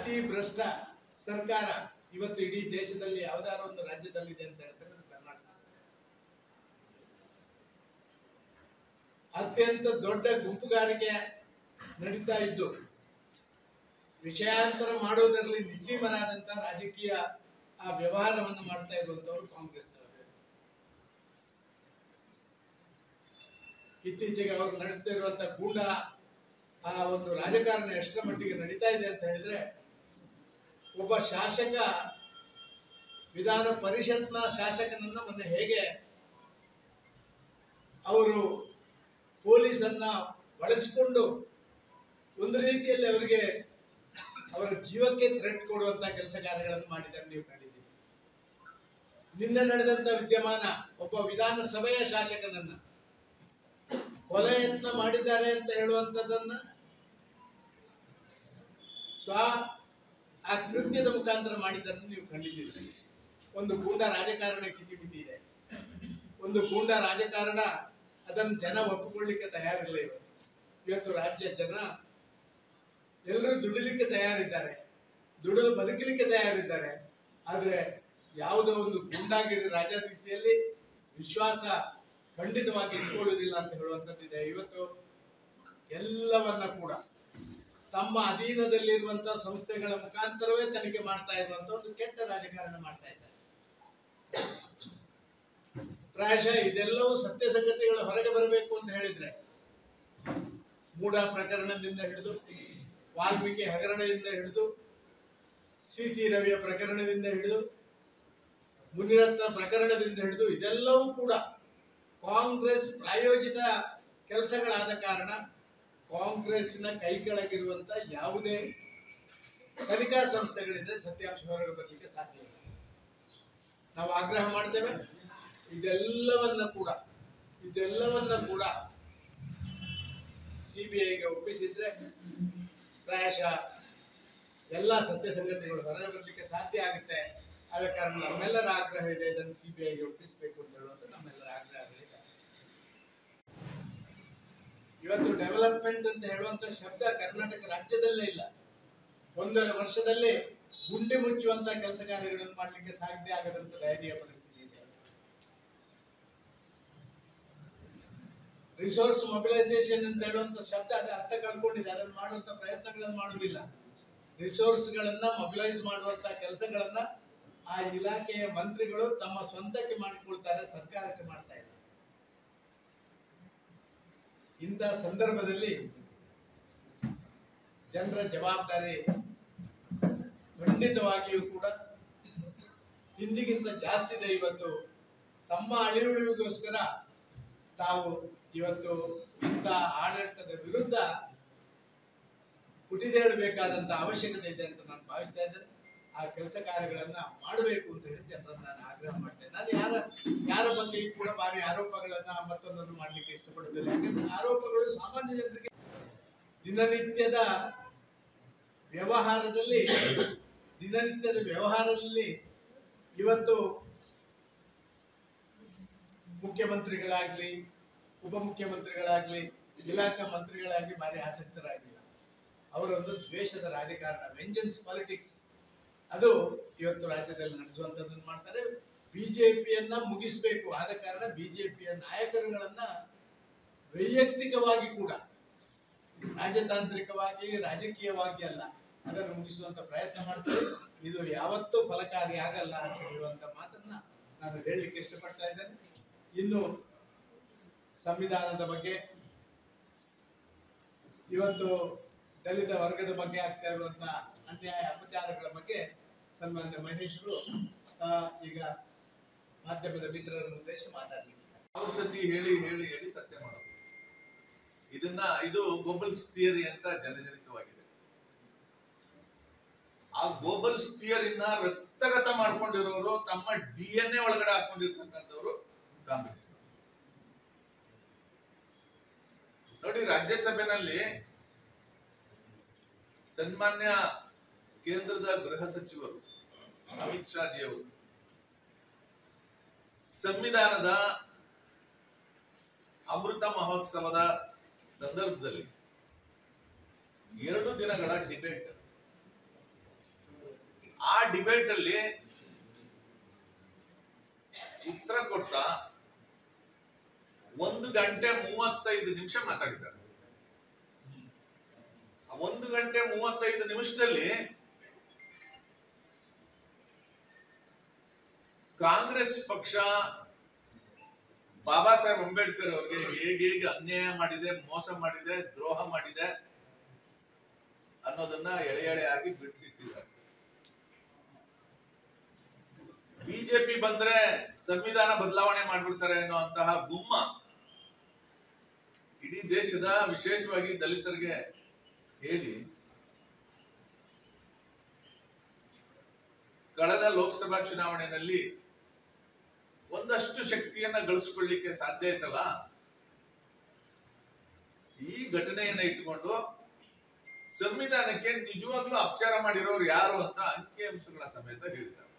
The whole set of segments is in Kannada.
ಅತಿ ಭ್ರಷ್ಟ ಸರ್ಕಾರ ಇವತ್ತು ಇಡೀ ದೇಶದಲ್ಲಿ ಯಾವ್ದಾರ ಒಂದು ರಾಜ್ಯದಲ್ಲಿದೆ ಅಂತ ಹೇಳ್ತಾರೆ, ಅದು ಕರ್ನಾಟಕ. ಅತ್ಯಂತ ದೊಡ್ಡ ಗುಂಪುಗಾರಿಕೆ ನಡೀತಾ ಇದ್ದು ವಿಷಯಾಂತರ ಮಾಡುವುದರಲ್ಲಿ ನಿಸ್ಸೀಮರಾದಂತ ರಾಜಕೀಯ ಆ ವ್ಯವಹಾರವನ್ನು ಮಾಡ್ತಾ ಇರುವಂತವರು ಕಾಂಗ್ರೆಸ್ನವರು. ಇತ್ತೀಚೆಗೆ ಅವರು ನಡೆಸ್ತಾ ಇರುವಂತಹ ಗೂಂಡ ಆ ಒಂದು ರಾಜಕಾರಣ ಎಷ್ಟರ ಮಟ್ಟಿಗೆ ನಡೀತಾ ಇದೆ ಅಂತ ಹೇಳಿದ್ರೆ, ಒಬ್ಬ ಶಾಸಕ ವಿಧಾನ ಪರಿಷತ್ನ ಶಾಸಕನನ್ನ ಮೊನ್ನೆ ಹೇಗೆ ಅವರು ಪೊಲೀಸನ್ನ ಬಳಸಿಕೊಂಡು ಒಂದು ರೀತಿಯಲ್ಲಿ ಅವರಿಗೆ ಅವರ ಜೀವಕ್ಕೆ ಥ್ರೆಟ್ ಕೊಡುವಂತ ಕೆಲಸ ಕಾರ್ಯಗಳನ್ನು ಮಾಡಿದ್ದಾರೆ ನೀವು ಕಂಡಿದ್ದೀರಿ. ನಿನ್ನೆ ನಡೆದಂತ ವಿದ್ಯಮಾನ, ಒಬ್ಬ ವಿಧಾನಸಭೆಯ ಶಾಸಕನನ್ನ ಕೊಲೆ ಯತ್ನ ಮಾಡಿದ್ದಾರೆ ಅಂತ ಹೇಳುವಂತದನ್ನ ಆ ಕೃತ್ಯದ ಮುಖಾಂತರ ಮಾಡಿದ್ದನ್ನು ನೀವು ಕಂಡಿದ್ದೀರಿ. ಒಂದು ಗೂಂಡ ರಾಜಕಾರಣ ಕಿಟಿಮಿಟಿ ಇದೆ. ಒಂದು ಗೂಂಡ ರಾಜಕಾರಣ ಅದನ್ನು ಜನ ಒಪ್ಪಿಕೊಳ್ಳಿಕ್ಕೆ ತಯಾರಿಲ್ಲ. ಇವತ್ತು ರಾಜ್ಯ ಜನ ಎಲ್ಲರೂ ದುಡಿಲಿಕ್ಕೆ ತಯಾರಿದ್ದಾರೆ, ದುಡಿದು ಬದುಕಲಿಕ್ಕೆ ತಯಾರಿದ್ದಾರೆ. ಆದ್ರೆ ಯಾವುದೋ ಒಂದು ಗೂಂಡಾಗಿರಿ ರಾಜನೀತಿಯಲ್ಲಿ ವಿಶ್ವಾಸ ಖಂಡಿತವಾಗಿ ಇಟ್ಕೊಳ್ಳುವುದಿಲ್ಲ ಅಂತ ಹೇಳುವಂಥದ್ದಿದೆ. ಇವತ್ತು ಎಲ್ಲವನ್ನ ಕೂಡ ತಮ್ಮ ಅಧೀನದಲ್ಲಿರುವಂತಹ ಸಂಸ್ಥೆಗಳ ಮುಖಾಂತರವೇ ತನಿಖೆ ಮಾಡ್ತಾ ಇರುವಂತ ಒಂದು ಕೆಟ್ಟ ರಾಜಕಾರಣ ಮಾಡ್ತಾ ಇದ್ದಾರೆ. ಪ್ರಾಯಶಃ ಇದೆಲ್ಲವೂ ಸತ್ಯ ಸಂಗತಿಗಳು ಹೊರಗೆ ಬರಬೇಕು ಅಂತ ಹೇಳಿದ್ರೆ ಮೂಢ ಪ್ರಕರಣದಿಂದ ಹಿಡಿದು, ವಾಲ್ಮೀಕಿ ಹಗರಣದಿಂದ ಹಿಡಿದು, CT ರವಿಯ ಪ್ರಕರಣದಿಂದ ಹಿಡಿದು, ಮುನಿರತ್ನ ಪ್ರಕರಣದಿಂದ ಹಿಡಿದು ಇದೆಲ್ಲವೂ ಕೂಡ ಕಾಂಗ್ರೆಸ್ ಪ್ರಾಯೋಜಿತ ಕೆಲಸಗಳಾದ ಕಾರಣ ಕಾಂಗ್ರೆಸ್ನ ಕೈ ಕೆಳಗಿರುವಂತ ಯಾವುದೇ ತನಿಖಾ ಸಂಸ್ಥೆಗಳಿಂದ ಸತ್ಯಾಂಶ ಹೊರಗೆ ಬರಲಿಕ್ಕೆ ಸಾಧ್ಯ ಇಲ್ಲ. ನಾವು ಆಗ್ರಹ ಮಾಡ್ತೇವೆ, ಇದೆಲ್ಲವನ್ನ ಕೂಡ CBIಗೆ ಒಪ್ಪಿಸಿದ್ರೆ ಪ್ರಾಯಶಃ ಎಲ್ಲ ಸತ್ಯ ಸಂಗತಿಗಳು ಹೊರಗೆ ಬರಲಿಕ್ಕೆ ಸಾಧ್ಯ ಆಗುತ್ತೆ. ಆದ ಕಾರಣ ನಮ್ಮೆಲ್ಲರ ಆಗ್ರಹ ಇದೆ, ಇದನ್ನು CBIಗೆ ಒಪ್ಪಿಸಬೇಕು ಅಂತ ಹೇಳುವಂತ ನಮ್ಮೆಲ್ಲರ ಆಗ್ರಹ ಇದೆ. ಇವತ್ತು ಡೆವಲಪ್ಮೆಂಟ್ ಅಂತ ಹೇಳುವಂತ ಶಬ್ದ ಕರ್ನಾಟಕ ರಾಜ್ಯದಲ್ಲೇ ಇಲ್ಲ. 1.5 ವರ್ಷದಲ್ಲಿ ಗುಂಡಿ ಮುಚ್ಚುವಂತ ಕೆಲಸ ಕಾರ್ಯಗಳನ್ನು ಮಾಡಲಿಕ್ಕೆ ಸಾಧ್ಯ ಆಗದಂತ ದಯನೀಯ ಪರಿಸ್ಥಿತಿ ಇದೆ. ರಿಸೋರ್ಸ್ ಮೊಬಿಲೈಸೇಷನ್ ಅಂತ ಹೇಳುವಂತ ಶಬ್ದ ಅದ ಅರ್ಥ ಕಳ್ಕೊಂಡಿದೆ. ಅದನ್ನು ಮಾಡುವಂತ ಪ್ರಯತ್ನಗಳನ್ನು ಮಾಡುವುದಿಲ್ಲ. ರಿಸೋರ್ಸ್ ಗಳನ್ನ ಮೊಬಿಲೈಸ್ ಮಾಡುವಂತ ಕೆಲಸಗಳನ್ನ ಆ ಇಲಾಖೆಯ ಮಂತ್ರಿಗಳು ತಮ್ಮ ಸ್ವಂತಕ್ಕೆ ಮಾಡಿಕೊಳ್ತಾರೆ, ಸರ್ಕಾರಕ್ಕೆ ಮಾಡ್ತಾ ಇಲ್ಲ. ಇಂಥ ಸಂದರ್ಭದಲ್ಲಿ ಜನರ ಜವಾಬ್ದಾರಿ ಖಂಡಿತವಾಗಿಯೂ ಕೂಡ ಹಿಂದಿಗಿಂತ ಜಾಸ್ತಿ ಇದೆ. ಇವತ್ತು ತಮ್ಮ ಅಳಿವುಳಿಗೋಸ್ಕರ ತಾವು ಇವತ್ತು ಇಂಥ ಆಡಳಿತದ ವಿರುದ್ಧ ಪುಟಿದೇಳಬೇಕಾದಂತ ಅವಶ್ಯಕತೆ ಇದೆ ಅಂತ ನಾನು ಭಾವಿಸ್ತಾ ಇದ್ದೇನೆ. ಆ ಕೆಲಸ ಕಾರ್ಯಗಳನ್ನ ಮಾಡಬೇಕು ಅಂತ ಹೇಳಿ ಜನರನ್ನ ನಾನು ಆಗ್ರಹ ಮಾಡ್ತೇನೆ. ನಾನು ಯಾರ ಬಗ್ಗೆ ಕೂಡ ಭಾರಿ ಆರೋಪಗಳನ್ನ ಮತ್ತೊಂದನ್ನು ಮಾಡ್ಲಿಕ್ಕೆ ಇಷ್ಟಪಡುತ್ತಿಲ್ಲ. ಯಾಕಂದ್ರೆ ಆರೋಪಗಳು ಸಾಮಾನ್ಯ ಜನರಿಗೆ ದಿನನಿತ್ಯದ ವ್ಯವಹಾರದಲ್ಲಿ ಇವತ್ತು ಮುಖ್ಯಮಂತ್ರಿಗಳಾಗ್ಲಿ, ಉಪಮುಖ್ಯಮಂತ್ರಿಗಳಾಗ್ಲಿ, ಇಲಾಖಾ ಮಂತ್ರಿಗಳಾಗ್ಲಿ ಭಾರಿ ಆಸಕ್ತರಾಗಿಲ್ಲ. ಅವರೊಂದು ದ್ವೇಷದ ರಾಜಕಾರಣ, ವೆಂಜನ್ಸ್ ಪಾಲಿಟಿಕ್ಸ್, ಅದು ಇವತ್ತು ರಾಜ್ಯದಲ್ಲಿ ನಡೆಸುವಂತದ್ದನ್ನು ಮಾಡ್ತಾರೆ. ಬಿಜೆಪಿಯನ್ನ ಮುಗಿಸಬೇಕು. ಆದ ಕಾರಣ ಬಿಜೆಪಿಯ ನಾಯಕರುಗಳನ್ನ ವೈಯಕ್ತಿಕವಾಗಿ ಕೂಡ, ರಾಜತಾಂತ್ರಿಕವಾಗಿ, ರಾಜಕೀಯವಾಗಿ ಅಲ್ಲ, ಅದನ್ನು ಮುಗಿಸುವಂತ ಪ್ರಯತ್ನ ಮಾಡ್ತಾರೆ. ಇದು ಯಾವತ್ತೂ ಫಲಕಾರಿ ಆಗಲ್ಲ ಅಂತ ಹೇಳುವಂತ ಮಾತನ್ನ ನಾನು ಹೇಳಲಿಕ್ಕೆ ಇಷ್ಟಪಡ್ತಾ ಇದ್ದೇನೆ. ಇನ್ನು ಸಂವಿಧಾನದ ಬಗ್ಗೆ, ಇವತ್ತು ದಲಿತ ವರ್ಗದ ಬಗ್ಗೆ ಆಗ್ತಾ ಇರುವಂತಹ ಅನ್ಯಾಯ ಅಪಚಾರಗಳ ಬಗ್ಗೆ ಸನ್ಮಾನ್ಯ ಮಹೇಶ್ರು ಈಗ ಮಾಧ್ಯಮದ ಮಿತ್ರರನ್ನು ಉದ್ದೇಶ ಮಾತಾಡಲಿಕ್ಕೆ ಅವ್ರ ಸತಿ ಹೇಳಿ ಸತ್ಯ ಮಾಡೋದು. ಇದು ಗೋಬಲ್ಸ್ ಥಿಯರಿ ಅಂತ ಜನಜನಿತವಾಗಿದೆ. ಆ ಗೋಬಲ್ಸ್ ಥಿಯರಿನ ರಕ್ತಗತ ಮಾಡ್ಕೊಂಡಿರೋರು, ತಮ್ಮ DNA ಒಳಗಡೆ ಹಾಕೊಂಡಿರ್ತಕ್ಕಂಥವ್ರು ಕಾಂಗ್ರೆಸ್. ನೋಡಿ, ರಾಜ್ಯಸಭೆಯಲ್ಲಿ ಸನ್ಮಾನ್ಯ ಕೇಂದ್ರದ ಗೃಹ ಸಚಿವರು ಅಮಿತ್ ಶಾ ಜಿ ಅವರು ಸಂವಿಧಾನದ ಅಮೃತ ಮಹೋತ್ಸವದ ಸಂದರ್ಭದಲ್ಲಿ 2 ದಿನಗಳ ಡಿಬೇಟ್ ಡಿಬೇಟ್ ಅಲ್ಲಿ ಉತ್ತರ ಕೊಡ್ತಾ 1 ಗಂಟೆ 35 ನಿಮಿಷ ಮಾತಾಡಿದ್ದಾರೆ. 1 ಗಂಟೆ 35 ನಿಮಿಷದಲ್ಲಿ ಕಾಂಗ್ರೆಸ್ ಪಕ್ಷ ಬಾಬಾ ಸಾಹೇಬ್ ಅಂಬೇಡ್ಕರ್ ಅವರಿಗೆ ಹೇಗೆ ಅನ್ಯಾಯ ಮಾಡಿದೆ, ಮೋಸ ಮಾಡಿದೆ, ದ್ರೋಹ ಮಾಡಿದೆ ಅನ್ನೋದನ್ನ ಎಳೆ ಎಳೆಯಾಗಿ ಬಿಡಿಸಿಟ್ಟಿದ್ದಾರೆ. ಬಿಜೆಪಿ ಬಂದ್ರೆ ಸಂವಿಧಾನ ಬದಲಾವಣೆ ಮಾಡ್ಬಿಡ್ತಾರೆ ಅನ್ನುವಂತಹ ಗುಮ್ಮ ಇಡೀ ದೇಶದ ವಿಶೇಷವಾಗಿ ದಲಿತರಿಗೆ ಹೇಳಿ ಕಳೆದ ಲೋಕಸಭಾ ಚುನಾವಣೆಯಲ್ಲಿ ಒಂದಷ್ಟು ಶಕ್ತಿಯನ್ನ ಗಳಿಸಿಕೊಳ್ಳಿಕ್ಕೆ ಸಾಧ್ಯ ಆಯ್ತಲ್ಲ, ಈ ಘಟನೆಯನ್ನ ಇಟ್ಟುಕೊಂಡು ಸಂವಿಧಾನಕ್ಕೆ ನಿಜವಾಗ್ಲೂ ಅಪಚಾರ ಮಾಡಿರೋರು ಯಾರು ಅಂತ ಅಂಕಿಅಂಶಗಳ ಸಮೇತ ಹೇಳಿದ್ದಾರೆ.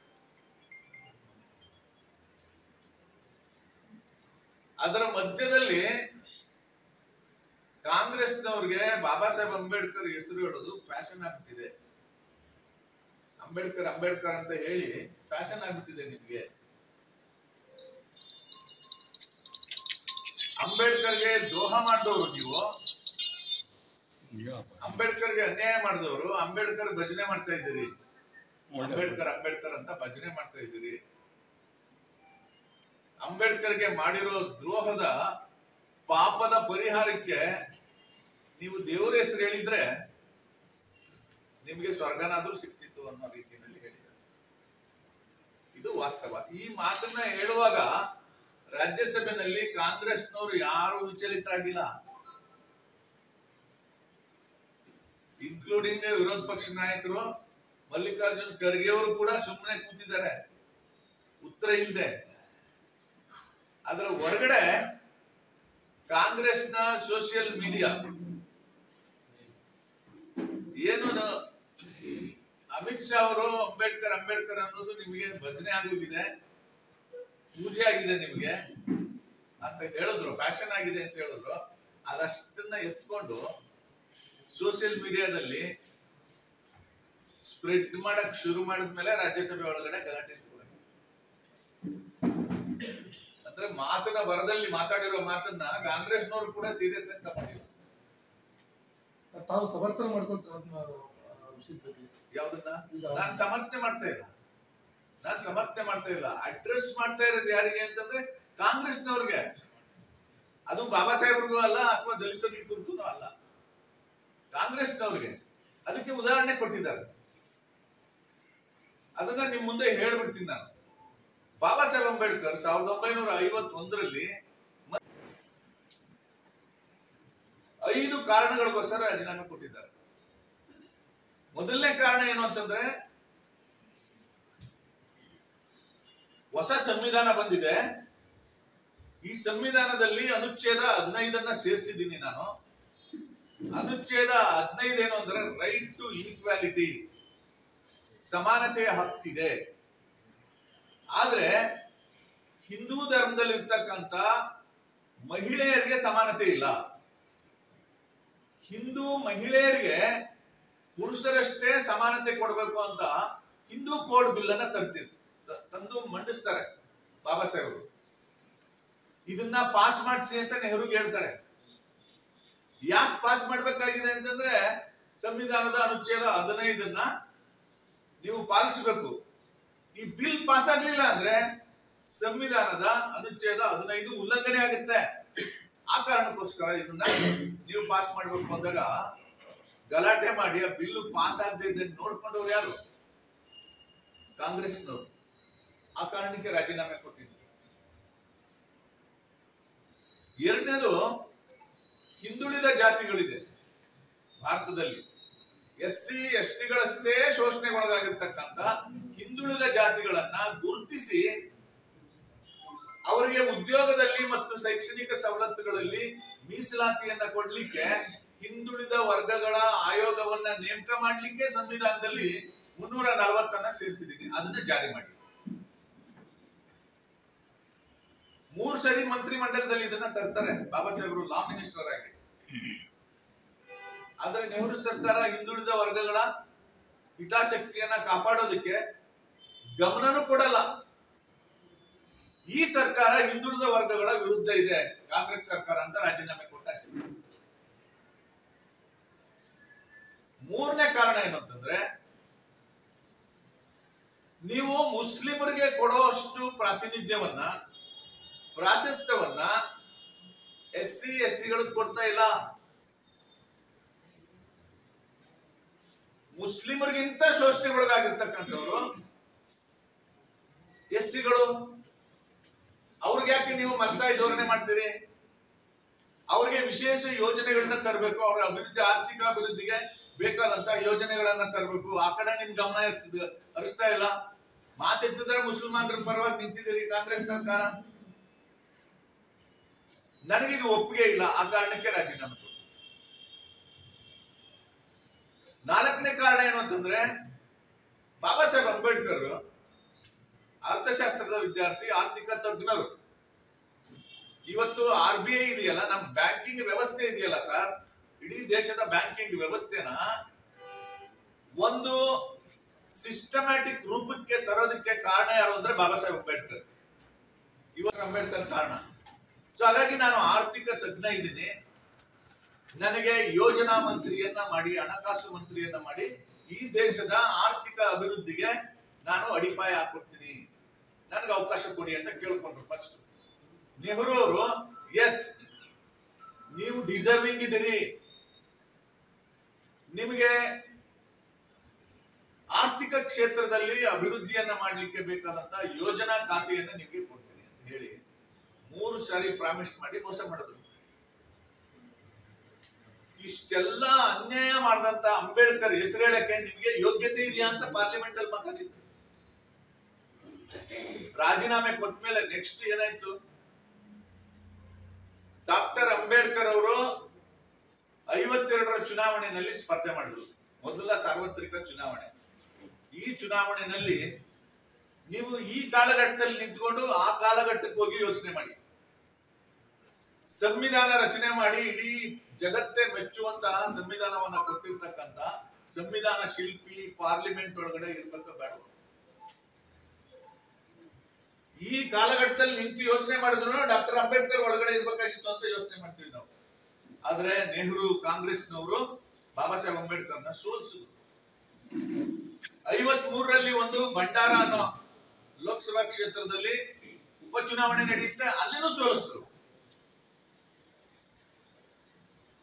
ಅದರ ಮಧ್ಯದಲ್ಲಿ ಕಾಂಗ್ರೆಸ್ನವ್ರಿಗೆ ಬಾಬಾ ಸಾಹೇಬ್ ಅಂಬೇಡ್ಕರ್ ಹೆಸರು ಹೇಳೋದು ಫ್ಯಾಷನ್ ಆಗ್ಬಿಟ್ಟಿದೆ. ಅಂಬೇಡ್ಕರ್ ಅಂಬೇಡ್ಕರ್ ಅಂತ ಹೇಳಿ ಫ್ಯಾಷನ್ ಆಗ್ಬಿಟ್ಟಿದೆ ನಿಮ್ಗೆ. ಅಂಬೇಡ್ಕರ್ಗೆ ದ್ರೋಹ ಮಾಡಿದವರು ನೀವು, ಅಂಬೇಡ್ಕರ್ಗೆ ಅನ್ಯಾಯ ಮಾಡಿದವರು, ಅಂಬೇಡ್ಕರ್ ಭಜನೆ ಮಾಡ್ತಾ ಇದ್ದೀರಿ, ಅಂಬೇಡ್ಕರ್ ಅಂಬೇಡ್ಕರ್ ಅಂತ ಭಜನೆ ಮಾಡ್ತಾ ಇದ್ದೀರಿ. ಅಂಬೇಡ್ಕರ್ಗೆ ಮಾಡಿರೋ ದ್ರೋಹದ ಪಾಪದ ಪರಿಹಾರಕ್ಕೆ ನೀವು ದೇವರ ಹೆಸರು ಹೇಳಿದ್ರೆ ನಿಮಗೆ ಸ್ವರ್ಗನಾದ್ರೂ ಸಿಕ್ತಿತ್ತು ಅನ್ನೋ ರೀತಿಯಲ್ಲಿ ಹೇಳಿದ್ದಾರೆ. ಇದು ವಾಸ್ತವ. ಈ ಮಾತನ್ನ ಹೇಳುವಾಗ ರಾಜ್ಯಸಭೆಯಲ್ಲಿ ಕಾಂಗ್ರೆಸ್ನವರು ಯಾರು ವಿಚಲಿತರಾಗಿಲ್ಲ, ಇನ್ಕ್ಲೂಡಿಂಗ್ ವಿರೋಧ ಪಕ್ಷ ನಾಯಕರು ಮಲ್ಲಿಕಾರ್ಜುನ್ ಖರ್ಗೆ ಅವರು ಕೂಡ ಸುಮ್ಮನೆ ಕೂತಿದ್ದಾರೆ ಉತ್ತರ ಇಲ್ಲದೆ. ಅದರ ಹೊರಗಡೆ ಕಾಂಗ್ರೆಸ್ನ ಸೋಷಿಯಲ್ ಮೀಡಿಯಾ ಏನು ಅಮಿತ್ ಶಾ ಅವರು ಅಂಬೇಡ್ಕರ್ ಅಂಬೇಡ್ಕರ್ ಅನ್ನೋದು ನಿಮಗೆ ಭಜನೆ ಆಗೋಗಿದೆ, ಪೂಜೆ ಆಗಿದೆ ನಿಮ್ಗೆ ಅಂತ ಹೇಳಿದ್ರು, ಫ್ಯಾಷನ್ ಆಗಿದೆ ಅಂತ ಹೇಳಿದ್ರು. ಅದಷ್ಟನ್ನ ಎತ್ಕೊಂಡು ಸೋಷಿಯಲ್ ಮೀಡಿಯಾದಲ್ಲಿ ಸ್ಪ್ರೆಡ್ ಮಾಡಕ್ ಶುರು ಮಾಡಿದ್ಮೇಲೆ ರಾಜ್ಯಸಭೆ ಒಳಗಡೆ ಗಲಾಟೆ ಅಂದ್ರೆ ಮಾತಿನ ಬರದಲ್ಲಿ ಮಾತಾಡಿರೋ ಮಾತನ್ನ ಕಾಂಗ್ರೆಸ್ನವರು ಕೂಡ ಸೀರಿಯಸ್ ಅಂತ ಮಾಡಿಲ್ಲ. ತಾವು ಸಮರ್ಥನೆ ಮಾಡ್ಕೊಳ್ತಾರೆ ಯಾವ್ದನ್ನ ನಾನ್ ಸಮರ್ಥನೆ ಮಾಡ್ತಾ ಇಲ್ಲ, ನಾನ್ ಸಮರ್ಥನೆ ಮಾಡ್ತಾ ಇಲ್ಲ. ಅಡ್ರೆಸ್ ಮಾಡ್ತಾ ಇರೋದು ಯಾರಿಗೆ ಅಂತಂದ್ರೆ ಕಾಂಗ್ರೆಸ್ನವ್ರಿಗೆ. ಅದು ಬಾಬಾ ಸಾಹೇಬ್ರಿಗೂ ಅಲ್ಲ ಅಥವಾ ದಲಿತರ ಕುರಿತು ಅಲ್ಲ, ಕಾಂಗ್ರೆಸ್ನವ್ರಿಗೆ. ಅದಕ್ಕೆ ಉದಾಹರಣೆ ಕೊಟ್ಟಿದ್ದಾರೆ, ಅದನ್ನ ನಿಮ್ ಮುಂದೆ ಹೇಳ್ಬಿಡ್ತೀನಿ ನಾನು. ಬಾಬಾ ಸಾಹೇಬ್ ಅಂಬೇಡ್ಕರ್ 1951ರಲ್ಲಿ 5 ಕಾರಣಗಳಿಗೋಸ್ಕರ ರಾಜೀನಾಮೆ ಕೊಟ್ಟಿದ್ದಾರೆ. ಮೊದಲನೇ ಕಾರಣ ಏನು ಅಂತಂದ್ರೆ, ಹೊಸ ಸಂವಿಧಾನ ಬಂದಿದೆ, ಈ ಸಂವಿಧಾನದಲ್ಲಿ ಅನುಚ್ಛೇದ 15 ಸೇರಿಸಿದ್ದೀನಿ ನಾನು. ಅನುಚ್ಛೇದ 15 ಏನು ಅಂದ್ರೆ ರೈಟ್ ಟು ಈಕ್ವಾಲಿಟಿ, ಸಮಾನತೆಯ ಹಕ್ಕಿದೆ. ಆದ್ರೆ ಹಿಂದೂ ಧರ್ಮದಲ್ಲಿ ಇರ್ತಕ್ಕಂಥ ಮಹಿಳೆಯರಿಗೆ ಸಮಾನತೆ ಇಲ್ಲ. ಹಿಂದೂ ಮಹಿಳೆಯರಿಗೆ ಪುರುಷರಷ್ಟೇ ಸಮಾನತೆ ಕೊಡಬೇಕು ಅಂತ ಹಿಂದೂ ಕೋಡ್ ಬಿಲ್ ಅನ್ನ ತಂದು ಮಂಡಿಸ್ತಾರೆ ಬಾಬಾ ಸಾಹೇಬರು. ಇದನ್ನ ಪಾಸ್ ಮಾಡಿಸಿ ಅಂತ ನೆಹರುಗೆ ಹೇಳ್ತಾರೆ. ಯಾಕೆ ಪಾಸ್ ಮಾಡ್ಬೇಕಾಗಿದೆ ಅಂತಂದ್ರೆ, ಸಂವಿಧಾನದ ಅನುಚ್ಛೇದ 15ನ್ನ ನೀವು ಪಾಲಿಸಬೇಕು. ಈ ಬಿಲ್ ಪಾಸ್ ಆಗ್ಲಿಲ್ಲ ಅಂದ್ರೆ ಸಂವಿಧಾನದ ಅನುಚ್ಛೇದ 15 ಉಲ್ಲಂಘನೆ ಆಗುತ್ತೆ. ಆ ಕಾರಣಕ್ಕೋಸ್ಕರ ಇದನ್ನ ನೀವು ಪಾಸ್ ಮಾಡ್ಬೇಕು ಅಂದಾಗ ಗಲಾಟೆ ಮಾಡಿ ಆ ಬಿಲ್ಲು ಪಾಸ್ ಆಗದೆ ಇದ್ದಂಗೆ ನೋಡ್ಕೊಂಡವ್ರು ಯಾರು? ಕಾಂಗ್ರೆಸ್ನವರು. ಆ ಕಾರಣಕ್ಕೆ ರಾಜೀನಾಮೆ ಕೊಟ್ಟಿದ್ರು. ಎರಡನೇದು, ಹಿಂದುಳಿದ ಜಾತಿಗಳಿದೆ ಭಾರತದಲ್ಲಿ. SC ST ಶೋಷಣೆಗೊಳಗಾಗಿರ್ತಕ್ಕಂಥ ಹಿಂದುಳಿದ ಜಾತಿಗಳನ್ನ ಗುರುತಿಸಿ ಅವರಿಗೆ ಉದ್ಯೋಗದಲ್ಲಿ ಮತ್ತು ಶೈಕ್ಷಣಿಕ ಸವಲತ್ತುಗಳಲ್ಲಿ ಮೀಸಲಾತಿಯನ್ನ ಕೊಡ್ಲಿಕ್ಕೆ ಹಿಂದುಳಿದ ವರ್ಗಗಳ ಆಯೋಗವನ್ನ ನೇಮಕ ಮಾಡ್ಲಿಕ್ಕೆ ಸಂವಿಧಾನದಲ್ಲಿ 340 ಸೇರಿಸಿದ್ದೀನಿ. ಅದನ್ನ ಜಾರಿ ಮಾಡಿ. 3 ಸರಿ ಮಂತ್ರಿ ಮಂಡಲದಲ್ಲಿ ಇದನ್ನ ತರ್ತಾರೆ ಬಾಬಾ ಸಾಹೇಬರು ಲಾ ಮಿನಿಸ್ಟರ್ ಆಗಿ. ಆದ್ರೆ ನೆಹರು ಸರ್ಕಾರ ಹಿಂದುಳಿದ ವರ್ಗಗಳ ಹಿತಾಸಕ್ತಿಯನ್ನ ಕಾಪಾಡೋದಕ್ಕೆ ಗಮನನೂ ಕೊಡಲ್ಲ. ಈ ಸರ್ಕಾರ ಹಿಂದುಳಿದ ವರ್ಗಗಳ ವಿರುದ್ಧ ಇದೆ, ಕಾಂಗ್ರೆಸ್ ಸರ್ಕಾರ ಅಂತ ರಾಜೀನಾಮೆ ಕೊಟ್ಟಾಚೆ. ಮೂರನೇ ಕಾರಣ ಏನು ಅಂತಂದ್ರೆ, ನೀವು ಮುಸ್ಲಿಮರಿಗೆ ಕೊಡುವಷ್ಟು ಪ್ರಾತಿನಿಧ್ಯವನ್ನ, ಪ್ರಾಶಸ್ತ್ಯವನ್ನ SC ST ಗಳಿಗೆ ಕೊಡ್ತಾ ಇಲ್ಲ. ಮುಸ್ಲಿಮರಿಗಿಂತ ಶೋಷಣೆಗೊಳಗಾಗಿರ್ತಕ್ಕಂಥವ್ರು SC ಗಳು. ಅವ್ರಿಗೆ ಯಾಕೆ ನೀವು ಮಲ್ತಾಯಿ ಧೋರಣೆ ಮಾಡ್ತೀರಿ? ಅವ್ರಿಗೆ ವಿಶೇಷ ಯೋಜನೆಗಳನ್ನ ತರಬೇಕು, ಅವರ ಅಭಿವೃದ್ಧಿ, ಆರ್ಥಿಕ ಅಭಿವೃದ್ಧಿಗೆ ಬೇಕಾದಂತ ಯೋಜನೆಗಳನ್ನ ತರಬೇಕು. ಆ ಕಡೆ ನಿಮ್ ಗಮನ ಹರಿಸ್ತಾ ಇಲ್ಲ. ಮಾತೆತ್ತಿದ್ರೆ ಮುಸಲ್ಮಾನರ ಪರವಾಗಿ ನಿಂತಿದ್ದೀರಿ ಕಾಂಗ್ರೆಸ್ ಸರ್ಕಾರ. ನನಗಿದು ಒಪ್ಪಿಗೆ ಇಲ್ಲ, ಆ ಕಾರಣಕ್ಕೆ ರಾಜೀನಾಮೆ. ನಾಲ್ಕನೇ ಕಾರಣ ಏನು ಅಂತಂದ್ರೆ, ಬಾಬಾ ಸಾಹೇಬ್ ಅಂಬೇಡ್ಕರ್ ಅರ್ಥಶಾಸ್ತ್ರದ ವಿದ್ಯಾರ್ಥಿ, ಆರ್ಥಿಕ ತಜ್ಞರು. ಇವತ್ತು RBI ಇದೆಯಲ್ಲ, ನಮ್ ಬ್ಯಾಂಕಿಂಗ್ ವ್ಯವಸ್ಥೆ ಇದೆಯಲ್ಲ ಸರ್, ಇಡೀ ದೇಶದ ಬ್ಯಾಂಕಿಂಗ್ ವ್ಯವಸ್ಥೆನ ಒಂದು ಸಿಸ್ಟಮ್ಯಾಟಿಕ್ ರೂಪಕ್ಕೆ ತರೋದಕ್ಕೆ ಕಾರಣ ಯಾರು ಅಂದ್ರೆ ಬಾಬಾ ಸಾಹೇಬ್ ಅಂಬೇಡ್ಕರ್. ಇವತ್ತು ಅಂಬೇಡ್ಕರ್ ಕಾರಣ. ಸೊ ಹಾಗಾಗಿ ನಾನು ಆರ್ಥಿಕ ತಜ್ಞ ಇದ್ದೀನಿ. ನನಗೆ ಯೋಜನಾ ಮಂತ್ರಿಯನ್ನ ಮಾಡಿ, ಹಣಕಾಸು ಮಂತ್ರಿಯನ್ನ ಮಾಡಿ, ಈ ದೇಶದ ಆರ್ಥಿಕ ಅಭಿವೃದ್ಧಿಗೆ ನಾನು ಅಡಿಪಾಯ ಹಾಕೊಡ್ತೀನಿ, ನನಗೆ ಅವಕಾಶ ಕೊಡಿ ಅಂತ ಕೇಳ್ಕೊಂಡ್ರು. ಫಸ್ಟ್ ನೆಹರು ಅವರು, ಎಸ್ ನೀವು ಡಿಸರ್ವಿಂಗ್ ಇದ್ದೀರಿ, ನಿಮಗೆ ಆರ್ಥಿಕ ಕ್ಷೇತ್ರದಲ್ಲಿ ಅಭಿವೃದ್ಧಿಯನ್ನ ಮಾಡಲಿಕ್ಕೆ ಬೇಕಾದಂತ ಯೋಜನಾ ಖಾತೆಯನ್ನು ನಿಮಗೆ ಕೊಡ್ತೀನಿ ಅಂತ ಹೇಳಿ 3 ಸಾರಿ ಪ್ರಾಮಿಸ್ ಮಾಡಿ ಮೋಸ ಮಾಡಿದ್ರು. ಇಷ್ಟೆಲ್ಲ ಅನ್ಯಾಯ ಮಾಡಿದಂತ ಅಂಬೇಡ್ಕರ್ ಹೆಸರು ಹೇಳಕ್ಕೆ ನಿಮ್ಗೆ ಯೋಗ್ಯತೆ ಇದೆಯಾ ಅಂತ ಪಾರ್ಲಿಮೆಂಟ್ ಅಲ್ಲಿ ಮಾತಾಡಿದ್ರು. ರಾಜೀನಾಮೆ ಕೊಟ್ಟ ಮೇಲೆ ನೆಕ್ಸ್ಟ್ ಏನಾಯ್ತು? ಡಾಕ್ಟರ್ ಅಂಬೇಡ್ಕರ್ ಅವರು 52ರ ಚುನಾವಣೆಯಲ್ಲಿ ಸ್ಪರ್ಧೆ ಮಾಡಿದ್ರು. ಮೊದಲ ಸಾರ್ವತ್ರಿಕ ಚುನಾವಣೆ. ಈ ಚುನಾವಣೆಯಲ್ಲಿ ನೀವು ಈ ಕಾಲಘಟ್ಟದಲ್ಲಿ ನಿಂತ್ಕೊಂಡು ಆ ಕಾಲಘಟ್ಟಕ್ಕೆ ಹೋಗಿ ಯೋಚನೆ ಮಾಡಿ. ಸಂವಿಧಾನ ರಚನೆ ಮಾಡಿ ಇಡೀ ಜಗತ್ತೇ ಮೆಚ್ಚುವಂತಹ ಸಂವಿಧಾನವನ್ನ ಕೊಟ್ಟಿರ್ತಕ್ಕಂತ ಸಂವಿಧಾನ ಶಿಲ್ಪಿ ಪಾರ್ಲಿಮೆಂಟ್ ಒಳಗಡೆ ಇರ್ಬೇಕ ಬೇಡ? ಈ ಕಾಲಘಟ್ಟದಲ್ಲಿ ನಿಂತು ಯೋಚನೆ ಮಾಡಿದ್ರು ಡಾಕ್ಟರ್ ಅಂಬೇಡ್ಕರ್ ಒಳಗಡೆ ಇರ್ಬೇಕಾಗಿತ್ತು ಅಂತ ಯೋಚನೆ ಮಾಡ್ತೀವಿ ನಾವು. ಆದ್ರೆ ನೆಹರು ಕಾಂಗ್ರೆಸ್ನವರು ಬಾಬಾ ಸಾಹೇಬ್ ಅಂಬೇಡ್ಕರ್ನ ಸೋಲಿಸಿದ್ರು. 53ರಲ್ಲಿ ಒಂದು ಭಂಡಾರ ಅನ್ನೋ ಲೋಕಸಭಾ ಕ್ಷೇತ್ರದಲ್ಲಿ ಉಪಚುನಾವಣೆ ನಡೆಯುತ್ತೆ, ಅಲ್ಲಿನೂ ಸೋಲಿಸಿದ್ರು.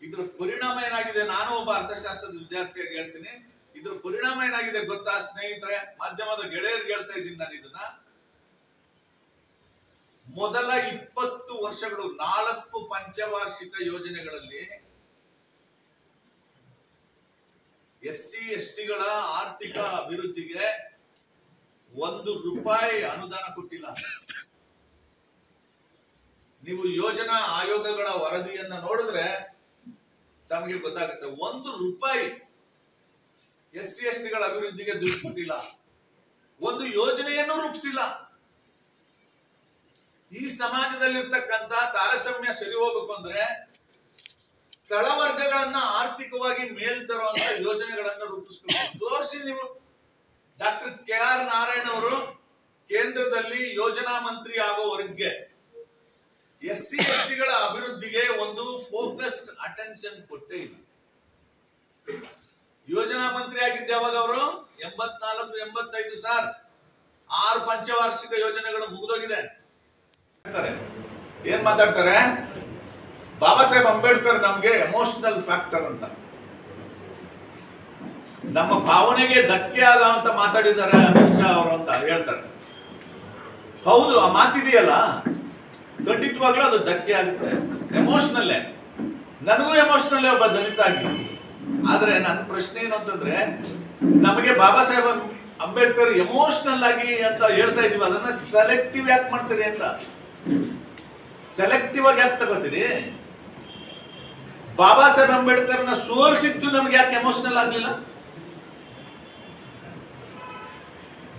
ಇದ್ರ ಪರಿಣಾಮ ಏನಾಗಿದೆ? ನಾನು ಒಬ್ಬ ಅರ್ಥಶಾಸ್ತ್ರದ ವಿದ್ಯಾರ್ಥಿಯಾಗಿ ಹೇಳ್ತೀನಿ. ಇದ್ರ ಪರಿಣಾಮ ಏನಾಗಿದೆ ಗೊತ್ತಾ ಸ್ನೇಹಿತರೆ? ಮಾಧ್ಯಮದ ಗೆಳೆಯರಿಗೆ ಹೇಳ್ತಾ ಇದ್ದೀನಿ ನಾನು ಇದನ್ನ. ಮೊದಲ 20 ವರ್ಷಗಳು 4 ಪಂಚವಾರ್ಷಿಕ ಯೋಜನೆಗಳಲ್ಲಿ SC STಗಳ ಆರ್ಥಿಕ ಅಭಿವೃದ್ಧಿಗೆ 1 ರೂಪಾಯಿ ಅನುದಾನ ಕೊಟ್ಟಿಲ್ಲ. ನೀವು ಯೋಜನಾ ಆಯೋಗಗಳ ವರದಿಯನ್ನ ನೋಡಿದ್ರೆ ತಮಗೆ ಗೊತ್ತಾಗುತ್ತೆ. 1 ರೂಪಾಯಿ SC STಗಳ ಅಭಿವೃದ್ಧಿಗೆ ದುಡ್ಡು ಕೊಟ್ಟಿಲ್ಲ. ಒಂದು ಯೋಜನೆಯನ್ನು ರೂಪಿಸಿಲ್ಲ. ಈ ಸಮಾಜದಲ್ಲಿರ್ತಕ್ಕಂಥ ತಾರತಮ್ಯ ಸರಿ ಹೋಗ್ಬೇಕು ಅಂದ್ರೆ ತಳವರ್ಗಗಳನ್ನ ಆರ್ಥಿಕವಾಗಿ ಮೇಲ್ ತರುವಂತ ಯೋಜನೆಗಳನ್ನ ರೂಪಿಸಬೇಕು. ತೋರಿಸಿ ನೀವು. ಡಾಕ್ಟರ್ KR ನಾರಾಯಣ್ ಅವರು ಕೇಂದ್ರದಲ್ಲಿ ಯೋಜನಾ ಮಂತ್ರಿ ಆಗೋವರೆಗೆ SC STಗಳ ಅಭಿವೃದ್ಧಿಗೆ ಒಂದು ಫೋಕಸ್ಡ್ ಅಟೆನ್ಷನ್ ಕೊಟ್ಟೇ ಇಲ್ಲ. ಯೋಜನಾ ಮಂತ್ರಿ ಆಗಿದ್ದೆ ಅವಾಗ ಅವರು 84 85 ಸರ್. 6 ಪಂಚವಾರ್ಷಿಕ ಯೋಜನೆಗಳು ಮುಗಿದೋಗಿದೆ. ಏನ್ ಮಾತಾಡ್ತಾರೆ? ಬಾಬಾ ಸಾಹೇಬ್ ಅಂಬೇಡ್ಕರ್ ನಮ್ಗೆ ಎಮೋಷನಲ್ ಫ್ಯಾಕ್ಟರ್ ಅಂತ, ನಮ್ಮ ಭಾವನೆಗೆ ಧಕ್ಕೆ ಆಗುವಂತ ಮಾತಾಡಿದ್ದಾರೆ ಅಮಿತ್ ಶಾ ಅವರು ಅಂತ ಹೇಳ್ತಾರೆ. ಹೌದು, ಆ ಮಾತಿದೆಯಲ್ಲ, ಖಂಡಿತವಾಗ್ಲೂ ಅದು ಧಕ್ಕೆ ಆಗುತ್ತೆ. ಎಮೋಷನಲ್ಲೇ, ನನಗೂ ಎಮೋಷನಲ್ಲೇ ಒಬ್ಬ ದಲಿತ ಆಗಿ. ಆದ್ರೆ ನನ್ನ ಪ್ರಶ್ನೆ ಏನು ಅಂತಂದ್ರೆ, ನಮಗೆ ಬಾಬಾ ಸಾಹೇಬ್ ಅಂಬೇಡ್ಕರ್ ಎಮೋಷನಲ್ ಆಗಿ ಅಂತ ಹೇಳ್ತಾ ಇದೀವಿ, ಅದನ್ನ ಸೆಲೆಕ್ಟಿವ್ ಯಾಕೆ ಮಾಡ್ತೀರಿ ಅಂತ. ಸೆಲೆಕ್ಟಿವ್ ಆಗಿ ಯಾಕೆ ತಗೋತೀರಿ? ಬಾಬಾ ಸಾಹೇಬ್ ಅಂಬೇಡ್ಕರ್ನ ಸೋಲಿಸಿದ್ದು ನಮ್ಗೆ ಯಾಕೆ ಎಮೋಷನಲ್ ಆಗ್ಲಿಲ್ಲ?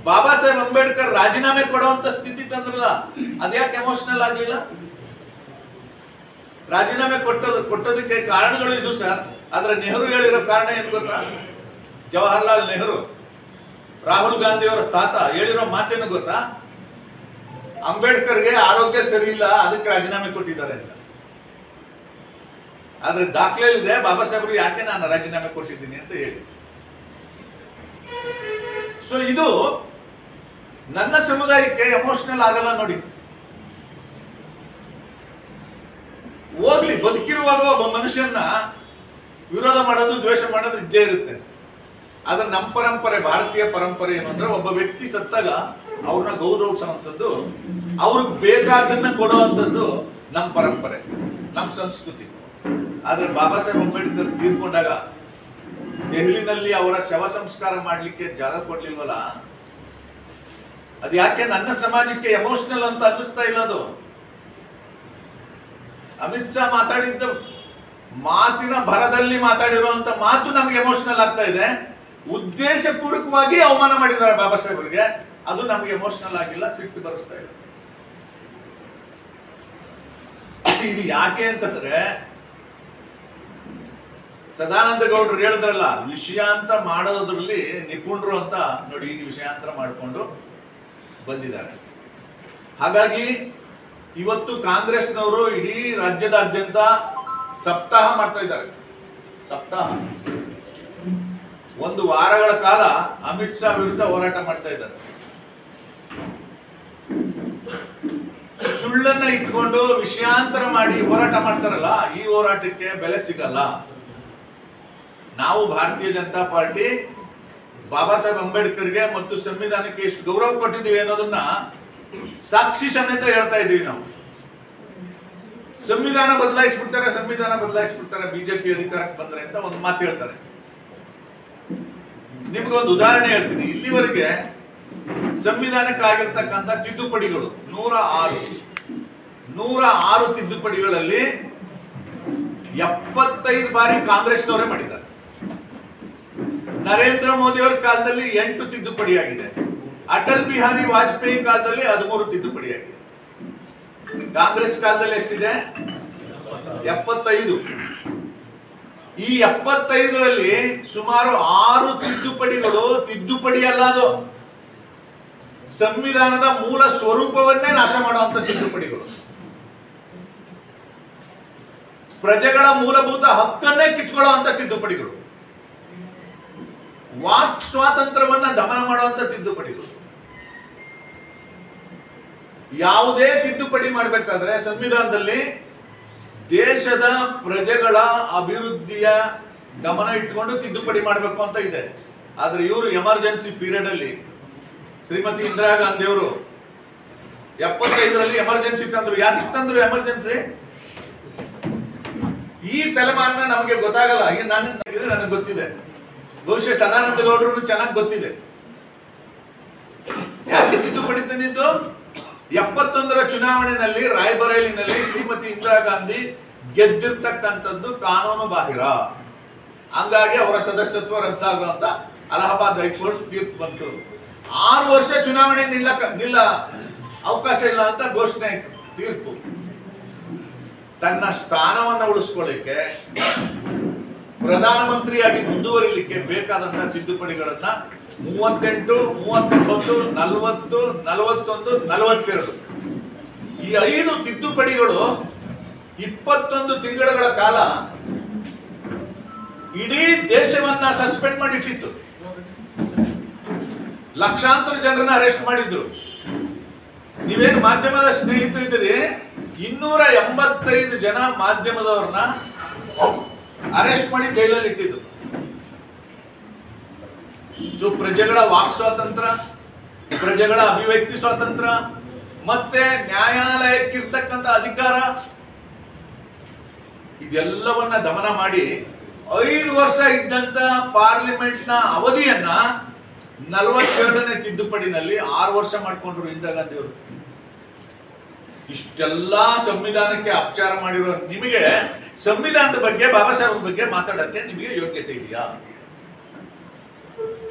ಬಾಬಾ ಸಾಹೇಬ್ ಅಂಬೇಡ್ಕರ್ ರಾಜೀನಾಮೆ ಕೊಡುವಂತ ಸ್ಥಿತಿ ತಂದ್ರಲ್ಲ, ಅದ್ಯಾಕೆ ಎಮೋಷನಲ್ ಆಗ್ಲಿಲ್ಲ? ರಾಜೀನಾಮೆ ಕೊಟ್ಟೋದಕ್ಕೆ ಕಾರಣಗಳು ಇದು ಸರ್. ಆದ್ರೆ ನೆಹರು ಹೇಳಿರೋ ಕಾರಣ ಏನ್ ಗೊತ್ತಾ? ಜವಾಹರ್ಲಾಲ್ ನೆಹರು ರಾಹುಲ್ ಗಾಂಧಿ ಅವರ ತಾತ ಹೇಳಿರೋ ಮಾತೇನು ಗೊತ್ತಾ? ಅಂಬೇಡ್ಕರ್ಗೆ ಆರೋಗ್ಯ ಸರಿ ಇಲ್ಲ, ಅದಕ್ಕೆ ರಾಜೀನಾಮೆ ಕೊಟ್ಟಿದ್ದಾರೆ ಅಂತ. ಆದ್ರೆ ದಾಖಲೆಯಲ್ಲಿದೆ ಬಾಬಾ ಸಾಹೇಬ್ರು ಯಾಕೆ ನಾನು ರಾಜೀನಾಮೆ ಕೊಟ್ಟಿದ್ದೀನಿ ಅಂತ ಹೇಳಿ. ಸೊ ಇದು ನನ್ನ ಸಮುದಾಯಕ್ಕೆ ಎಮೋಷನಲ್ ಆಗಲ್ಲ ನೋಡಿ. ಹೋಗ್ಲಿ, ಬದುಕಿರುವಾಗ ಒಬ್ಬ ಮನುಷ್ಯನ ವಿರೋಧ ಮಾಡೋದು, ದ್ವೇಷ ಮಾಡೋದು ಇದ್ದೇ ಇರುತ್ತೆ. ಆದ್ರೆ ನಮ್ಮ ಪರಂಪರೆ, ಭಾರತೀಯ ಪರಂಪರೆ ಏನು ಅಂದ್ರೆ, ಒಬ್ಬ ವ್ಯಕ್ತಿ ಸತ್ತಾಗ ಅವ್ರನ್ನ ಗೌರವಿಸುವಂಥದ್ದು, ಅವ್ರಿಗೆ ಬೇಕಾದನ್ನ ಕೊಡುವಂಥದ್ದು ನಮ್ಮ ಪರಂಪರೆ, ನಮ್ಮ ಸಂಸ್ಕೃತಿ. ಆದ್ರೆ ಬಾಬಾ ಸಾಹೇಬ್ ಅಂಬೇಡ್ಕರ್ ತೀರ್ಕೊಂಡಾಗ ದೆಹಲಿನಲ್ಲಿ ಅವರ ಶವ ಸಂಸ್ಕಾರ ಮಾಡ್ಲಿಕ್ಕೆ ಜಾಗ ಕೊಡ್ಲಿಲ್ವಲ್ಲ, ಅದು ಯಾಕೆ ನನ್ನ ಸಮಾಜಕ್ಕೆ ಎಮೋಷನಲ್ ಅಂತ ಅನ್ನಿಸ್ತಾ ಇಲ್ಲ? ಅದು ಅಮಿತ್ ಶಾ ಮಾತಾಡಿದ್ದ ಮಾತಿನ ಭರದಲ್ಲಿ ಮಾತಾಡಿರುವಂತ ಮಾತು ನಮ್ಗೆ ಎಮೋಷನಲ್ ಆಗ್ತಾ ಇದೆ. ಉದ್ದೇಶ ಪೂರ್ವಕವಾಗಿ ಅವಮಾನ ಮಾಡಿದ್ದಾರೆ ಬಾಬಾ ಸಾಹೇಬ್ರಿಗೆ, ಅದು ನಮ್ಗೆ ಎಮೋಷನಲ್ ಆಗಿಲ್ಲ, ಸಿಟ್ಟು ಬರಿಸ್ತಾ ಇದೆ. ಇದು ಯಾಕೆ ಅಂತಂದ್ರೆ, ಸದಾನಂದ ಗೌಡರು ಹೇಳಿದ್ರಲ್ಲ, ವಿಷಯಾಂತರ ಮಾಡೋದ್ರಲ್ಲಿ ನಿಪುಣರು ಅಂತ. ನೋಡಿ, ಈಗ ವಿಷಯಾಂತರ ಮಾಡಿಕೊಂಡು ಬಂದಿದ್ದಾರೆ. ಹಾಗಾಗಿ ಇವತ್ತು ಕಾಂಗ್ರೆಸ್ನವರು ಇಡೀ ರಾಜ್ಯದಾದ್ಯಂತ ಸಪ್ತಾಹ ಮಾಡ್ತಾ ಇದ್ದಾರೆ. ಸಪ್ತಾಹ, 1 ವಾರಗಳ ಕಾಲ ಅಮಿತ್ ಶಾ ವಿರುದ್ಧ ಹೋರಾಟ ಮಾಡ್ತಾ ಇದ್ದಾರೆ. ಸುಳ್ಳನ್ನ ಇಟ್ಕೊಂಡು ವಿಷಯಾಂತರ ಮಾಡಿ ಹೋರಾಟ ಮಾಡ್ತಾರಲ್ಲ, ಈ ಹೋರಾಟಕ್ಕೆ ಬೆಲೆ ಸಿಗಲ್ಲ. ನಾವು ಭಾರತೀಯ ಜನತಾ ಪಾರ್ಟಿ ಬಾಬಾ ಸಾಹೇಬ್ ಅಂಬೇಡ್ಕರ್ಗೆ ಮತ್ತು ಸಂವಿಧಾನಕ್ಕೆ ಎಷ್ಟು ಗೌರವ ಕೊಟ್ಟಿದ್ದೀವಿ ಅನ್ನೋದನ್ನ ಸಾಕ್ಷಿ ಸಮೇತ ಹೇಳ್ತಾ ಇದ್ದೀವಿ ನಾವು. ಸಂವಿಧಾನ ಬದಲಾಯಿಸ್ಬಿಡ್ತಾರೆ ಬಿಜೆಪಿ ಅಧಿಕಾರಕ್ಕೆ ಬಂದ್ರೆ ಅಂತ ಒಂದು ಮಾತು ಹೇಳ್ತಾರೆ. ನಿಮ್ಗೊಂದು ಉದಾಹರಣೆ ಹೇಳ್ತೀನಿ. ಇಲ್ಲಿವರೆಗೆ ಸಂವಿಧಾನಕ್ಕೆ ಆಗಿರ್ತಕ್ಕಂಥ ತಿದ್ದುಪಡಿಗಳು 106 ತಿದ್ದುಪಡಿಗಳಲ್ಲಿ 75 ಬಾರಿ ಕಾಂಗ್ರೆಸ್ನವರೇ ಮಾಡಿದ್ದಾರೆ. ನರೇಂದ್ರ ಮೋದಿ ಅವರ ಕಾಲದಲ್ಲಿ 8 ತಿದ್ದುಪಡಿ ಆಗಿದೆ. ಅಟಲ್ ಬಿಹಾರಿ ವಾಜಪೇಯಿ ಕಾಲದಲ್ಲಿ 13 ತಿದ್ದುಪಡಿ ಆಗಿದೆ. ಕಾಂಗ್ರೆಸ್ ಕಾಲದಲ್ಲಿ ಎಷ್ಟಿದೆ? 75. ಈ 75ರಲ್ಲಿ ಸುಮಾರು 6 ತಿದ್ದುಪಡಿಗಳು ತಿದ್ದುಪಡಿ ಅಲ್ಲ, ಅದು ಸಂವಿಧಾನದ ಮೂಲ ಸ್ವರೂಪವನ್ನೇ ನಾಶ ಮಾಡುವಂತ ತಿದ್ದುಪಡಿಗಳು. ಪ್ರಜೆಗಳ ಮೂಲಭೂತ ಹಕ್ಕನ್ನೇ ಕಿತ್ಕೊಳ್ಳುವಂತ ತಿದ್ದುಪಡಿಗಳು, ವಾಕ್ ಸ್ವಾತಂತ್ರ್ಯವನ್ನ ದಮನ ಮಾಡುವಂತ ತಿದ್ದುಪಡಿಗಳು. ಯಾವುದೇ ತಿದ್ದುಪಡಿ ಮಾಡಬೇಕಾದ್ರೆ ಸಂವಿಧಾನದಲ್ಲಿ ದೇಶದ ಪ್ರಜೆಗಳ ಅಭಿವೃದ್ಧಿಯ ಗಮನ ಇಟ್ಕೊಂಡು ತಿದ್ದುಪಡಿ ಮಾಡಬೇಕು ಅಂತ ಇದೆ. ಆದ್ರೆ ಇವರು ಎಮರ್ಜೆನ್ಸಿ ಪೀರಿಯಡ್ ಅಲ್ಲಿ ಶ್ರೀಮತಿ ಇಂದಿರಾ ಗಾಂಧಿ ಅವರು 75ರಲ್ಲಿ ಎಮರ್ಜೆನ್ಸಿ ತಂದ್ರು. ಯಾಕೆ ತಂದ್ರು ಎಮರ್ಜೆನ್ಸಿ? ಈ ತಲೆಮಾರಿನ ನಮಗೆ ಗೊತ್ತಾಗಲ್ಲ. ನನಗೆ ಗೊತ್ತಿದೆ, ಬಹುಶಃ ಸದಾನಂದ ಗೌಡರು ಚೆನ್ನಾಗಿ ಗೊತ್ತಿದೆ. ಯಾಕೆ ತಿದ್ದುಪಡಿ ತಂದಿದ್ದು? 71ರ ಚುನಾವಣೆಯಲ್ಲಿ ರಾಯ್ಬರೇಲಿನಲ್ಲಿ ಶ್ರೀಮತಿ ಇಂದಿರಾ ಗಾಂಧಿ ಗೆದ್ದಿರ್ತಕ್ಕಂಥದ್ದು ಕಾನೂನು ಬಾಹಿರ. ಹಂಗಾಗಿ ಅವರ ಸದಸ್ಯತ್ವ ರದ್ದಾಗುವಂತ ಅಲಹಾಬಾದ್ ಹೈಕೋರ್ಟ್ ತೀರ್ಪು ಬಂತು. 6 ವರ್ಷ ಚುನಾವಣೆ ನಿಲ್ಲ ಅವಕಾಶ ಇಲ್ಲ ಅಂತ ಘೋಷಣೆ ಆಯ್ತು ತೀರ್ಪು. ತನ್ನ ಸ್ಥಾನವನ್ನು ಉಳಿಸ್ಕೊಳ್ಳಿಕ್ಕೆ, ಪ್ರಧಾನಮಂತ್ರಿಯಾಗಿ ಮುಂದುವರಿಲಿಕ್ಕೆ ಬೇಕಾದಂತ ತಿದ್ದುಪಡಿಗಳನ್ನ 38, 39, 40, 41, 42 ಈ 5 ತಿದ್ದುಪಡಿಗಳು 21 ತಿಂಗಳ ಕಾಲ ಇಡೀ ದೇಶವನ್ನ ಸಸ್ಪೆಂಡ್ ಮಾಡಿಟ್ಟಿತ್ತು. ಲಕ್ಷಾಂತರ ಜನರನ್ನ ಅರೆಸ್ಟ್ ಮಾಡಿದ್ರು. ನೀವೇನು ಮಾಧ್ಯಮದ ಸ್ನೇಹಿತರಿದ್ದೀರಿ, 285 ಜನ ಮಾಧ್ಯಮದವ್ರನ್ನ ಅರೆಸ್ಟ್ ಮಾಡಿ ಜೈಲಲ್ಲಿ ಇಟ್ಟಿದ್ರು. ಸೊ ಪ್ರಜೆಗಳ ವಾಕ್ ಸ್ವಾತಂತ್ರ್ಯ, ಪ್ರಜೆಗಳ ಅಭಿವ್ಯಕ್ತಿ ಸ್ವಾತಂತ್ರ್ಯ, ಮತ್ತೆ ನ್ಯಾಯಾಲಯಕ್ಕಿರ್ತಕ್ಕಂಥ ಅಧಿಕಾರ, ಇದೆಲ್ಲವನ್ನ ದಮನ ಮಾಡಿ 5 ವರ್ಷ ಇದ್ದಂತ ಪಾರ್ಲಿಮೆಂಟ್ ನ ಅವಧಿಯನ್ನ 42ನೇ ತಿದ್ದುಪಡಿನಲ್ಲಿ 6 ವರ್ಷ ಮಾಡ್ಕೊಂಡ್ರು ಇಂದಿರಾ ಗಾಂಧಿ ಅವರು. ಇಷ್ಟೆಲ್ಲಾ ಸಂವಿಧಾನಕ್ಕೆ ಅಪಚಾರ ಮಾಡಿರೋ ನಿಮಗೆ ಸಂವಿಧಾನದ ಬಗ್ಗೆ, ಬಾಬಾ ಸಾಹೇಬ್ ಬಗ್ಗೆ ಮಾತಾಡಕ್ಕೆ ನಿಮಗೆ ಯೋಗ್ಯತೆ ಇದೆಯಾ?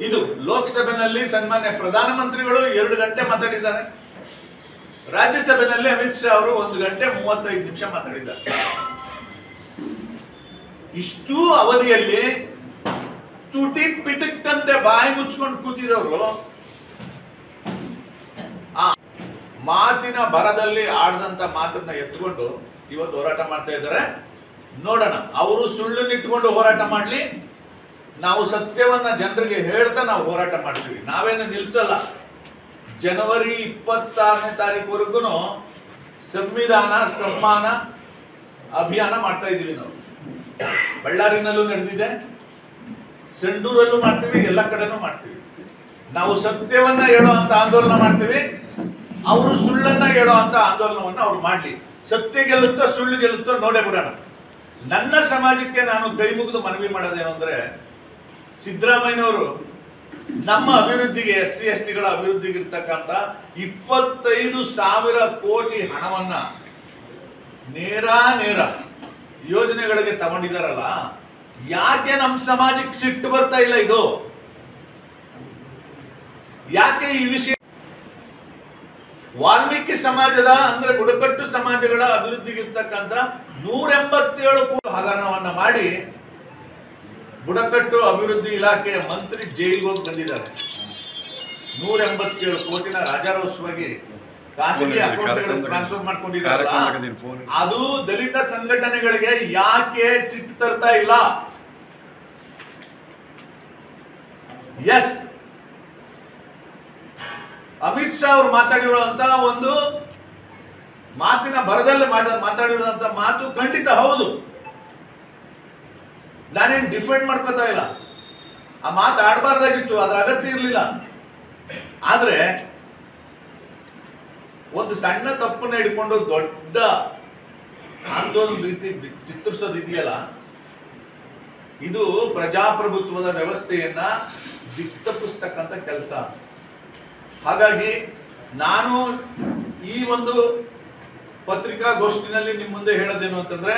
ಇದು ಲೋಕಸಭೆಯಲ್ಲಿ ಸನ್ಮಾನ್ಯ ಪ್ರಧಾನಮಂತ್ರಿಗಳು 2 ಗಂಟೆ ಮಾತಾಡಿದ್ದಾರೆ. ರಾಜ್ಯಸಭೆಯಲ್ಲಿ ಅಮಿತ್ ಶಾ ಅವರು 1 ಗಂಟೆ 35 ನಿಮಿಷ ಮಾತಾಡಿದ್ದಾರೆ. ಇಷ್ಟು ಅವಧಿಯಲ್ಲಿ ತುಟಿ ಪಿಟಕ್ಕಂತೆ ಬಾಯಿ ಮುಚ್ಕೊಂಡು ಕೂತಿದವರು ಆ ಮಾತಿನ ಭರದಲ್ಲಿ ಆಡದಂತ ಮಾತನ್ನ ಎತ್ಕೊಂಡು ಇವತ್ತು ಹೋರಾಟ ಮಾಡ್ತಾ ಇದ್ದಾರೆ. ನೋಡೋಣ, ಅವರು ಸುಳ್ಳನ್ನಿಟ್ಕೊಂಡು ಹೋರಾಟ ಮಾಡ್ಲಿ, ನಾವು ಸತ್ಯವನ್ನ ಜನರಿಗೆ ಹೇಳ್ತಾ ನಾವು ಹೋರಾಟ ಮಾಡ್ತೀವಿ. ನಾವೇನು ನಿಲ್ಸಲ್ಲ. ಜನವರಿ 26ನೇ ತಾರೀಕುವರೆಗೂ ಸಂವಿಧಾನ ಸಮ್ಮಾನ ಅಭಿಯಾನ ಮಾಡ್ತಾ ಇದ್ದೀವಿ. ನಾವು ಬಳ್ಳಾರಿನಲ್ಲೂ ನಡೆದಿದೆ, ಸಂಡೂರಲ್ಲೂ ಮಾಡ್ತೀವಿ, ಎಲ್ಲ ಕಡೆನೂ ಮಾಡ್ತೀವಿ. ನಾವು ಸತ್ಯವನ್ನ ಹೇಳುವಂತ ಆಂದೋಲನ ಮಾಡ್ತೀವಿ, ಅವರು ಸುಳ್ಳನ್ನ ಹೇಳುವಂತ ಆಂದೋಲನವನ್ನ ಅವ್ರು ಮಾಡ್ಲಿ. ಸತ್ಯ ಗೆಲ್ಲುತ್ತೋ ಸುಳ್ಳು ಗೆಲ್ಲುತ್ತೋ ನೋಡೇ ಬಿಡೋಣ. ನನ್ನ ಸಮಾಜಕ್ಕೆ ನಾನು ಕೈ ಮುಗಿದು ಮನವಿ ಮಾಡೋದೇನು ಅಂದ್ರೆ, ಸಿದ್ದರಾಮಯ್ಯನವರು ನಮ್ಮ ಅಭಿವೃದ್ಧಿಗೆ SC ST ಗಳ ಅಭಿವೃದ್ಧಿಗೆ ಇರ್ತಕ್ಕಂಥ 25,000 ಕೋಟಿ ಹಣವನ್ನ ನೇರ ಯೋಜನೆಗಳಿಗೆ ತಗೊಂಡಿದಾರಲ್ಲ, ಯಾಕೆ ನಮ್ಮ ಸಮಾಜಕ್ಕೆ ಸಿಟ್ಟು ಬರ್ತಾ ಇಲ್ಲ? ಇದು ಯಾಕೆ ಈ ವಿಷಯ? ವಾಲ್ಮೀಕಿ ಸಮಾಜದ ಅಂದ್ರೆ ಬುಡಕಟ್ಟು ಸಮಾಜಗಳ ಅಭಿವೃದ್ಧಿಗೆ ಇರ್ತಕ್ಕಂಥ 187 ಕೋಟಿ ಹಗರಣವನ್ನ ಮಾಡಿ ಬುಡಕಟ್ಟು ಅಭಿವೃದ್ಧಿ ಇಲಾಖೆಯ ಮಂತ್ರಿ ಜೈಲಿಗೆ ಹೋಗಿ ಬಂದಿದ್ದಾರೆ. 187 ಕೋಟಿನ ರಾಜಾರೋಷವಾಗಿ ಖಾಸಗಿ ಅಕೌಂಟ್ಗಳಿಗೆ ಟ್ರಾನ್ಸ್ಫರ್ ಮಾಡ್ಕೊಂಡಿದ್ದಾರೆ. ಅದು ದಲಿತ ಸಂಘಟನೆಗಳಿಗೆ ಯಾಕೆ ಸಿಟ್ಟು ತರ್ತಾ ಇಲ್ಲ? ಎಸ್, ಅಮಿತ್ ಶಾ ಅವರು ಮಾತಾಡಿರುವಂತ ಒಂದು ಮಾತಿನ ಭರದಲ್ಲಿ ಮಾತಾಡಿರುವಂತ ಮಾತು ಖಂಡಿತ ಹೌದು. ನಾನೇನು ಡಿಫೆಂಡ್ ಮಾಡ್ಕೋತಾ ಇಲ್ಲ. ಆ ಮಾತು ಆಡಬಾರ್ದಾಗಿತ್ತು, ಅದ್ರ ಅಗತ್ಯ ಇರಲಿಲ್ಲ. ಆದ್ರೆ ಒಂದು ಸಣ್ಣ ತಪ್ಪನ್ನ ಹಿಡ್ಕೊಂಡು ದೊಡ್ಡ ಆಂದೋಲನ ರೀತಿ ಚಿತ್ರಿಸೋದು ಇದೆಯಲ್ಲ, ಇದು ಪ್ರಜಾಪ್ರಭುತ್ವದ ವ್ಯವಸ್ಥೆಯನ್ನ ದಿಕ್ತಪ್ಪಿಸ್ತಕ್ಕಂಥ ಕೆಲಸ. ಹಾಗಾಗಿ ನಾನು ಈ ಒಂದು ಪತ್ರಿಕಾಗೋಷ್ಠಿನಲ್ಲಿ ನಿಮ್ಮ ಮುಂದೆ ಹೇಳೋದೇನು ಅಂತಂದ್ರೆ,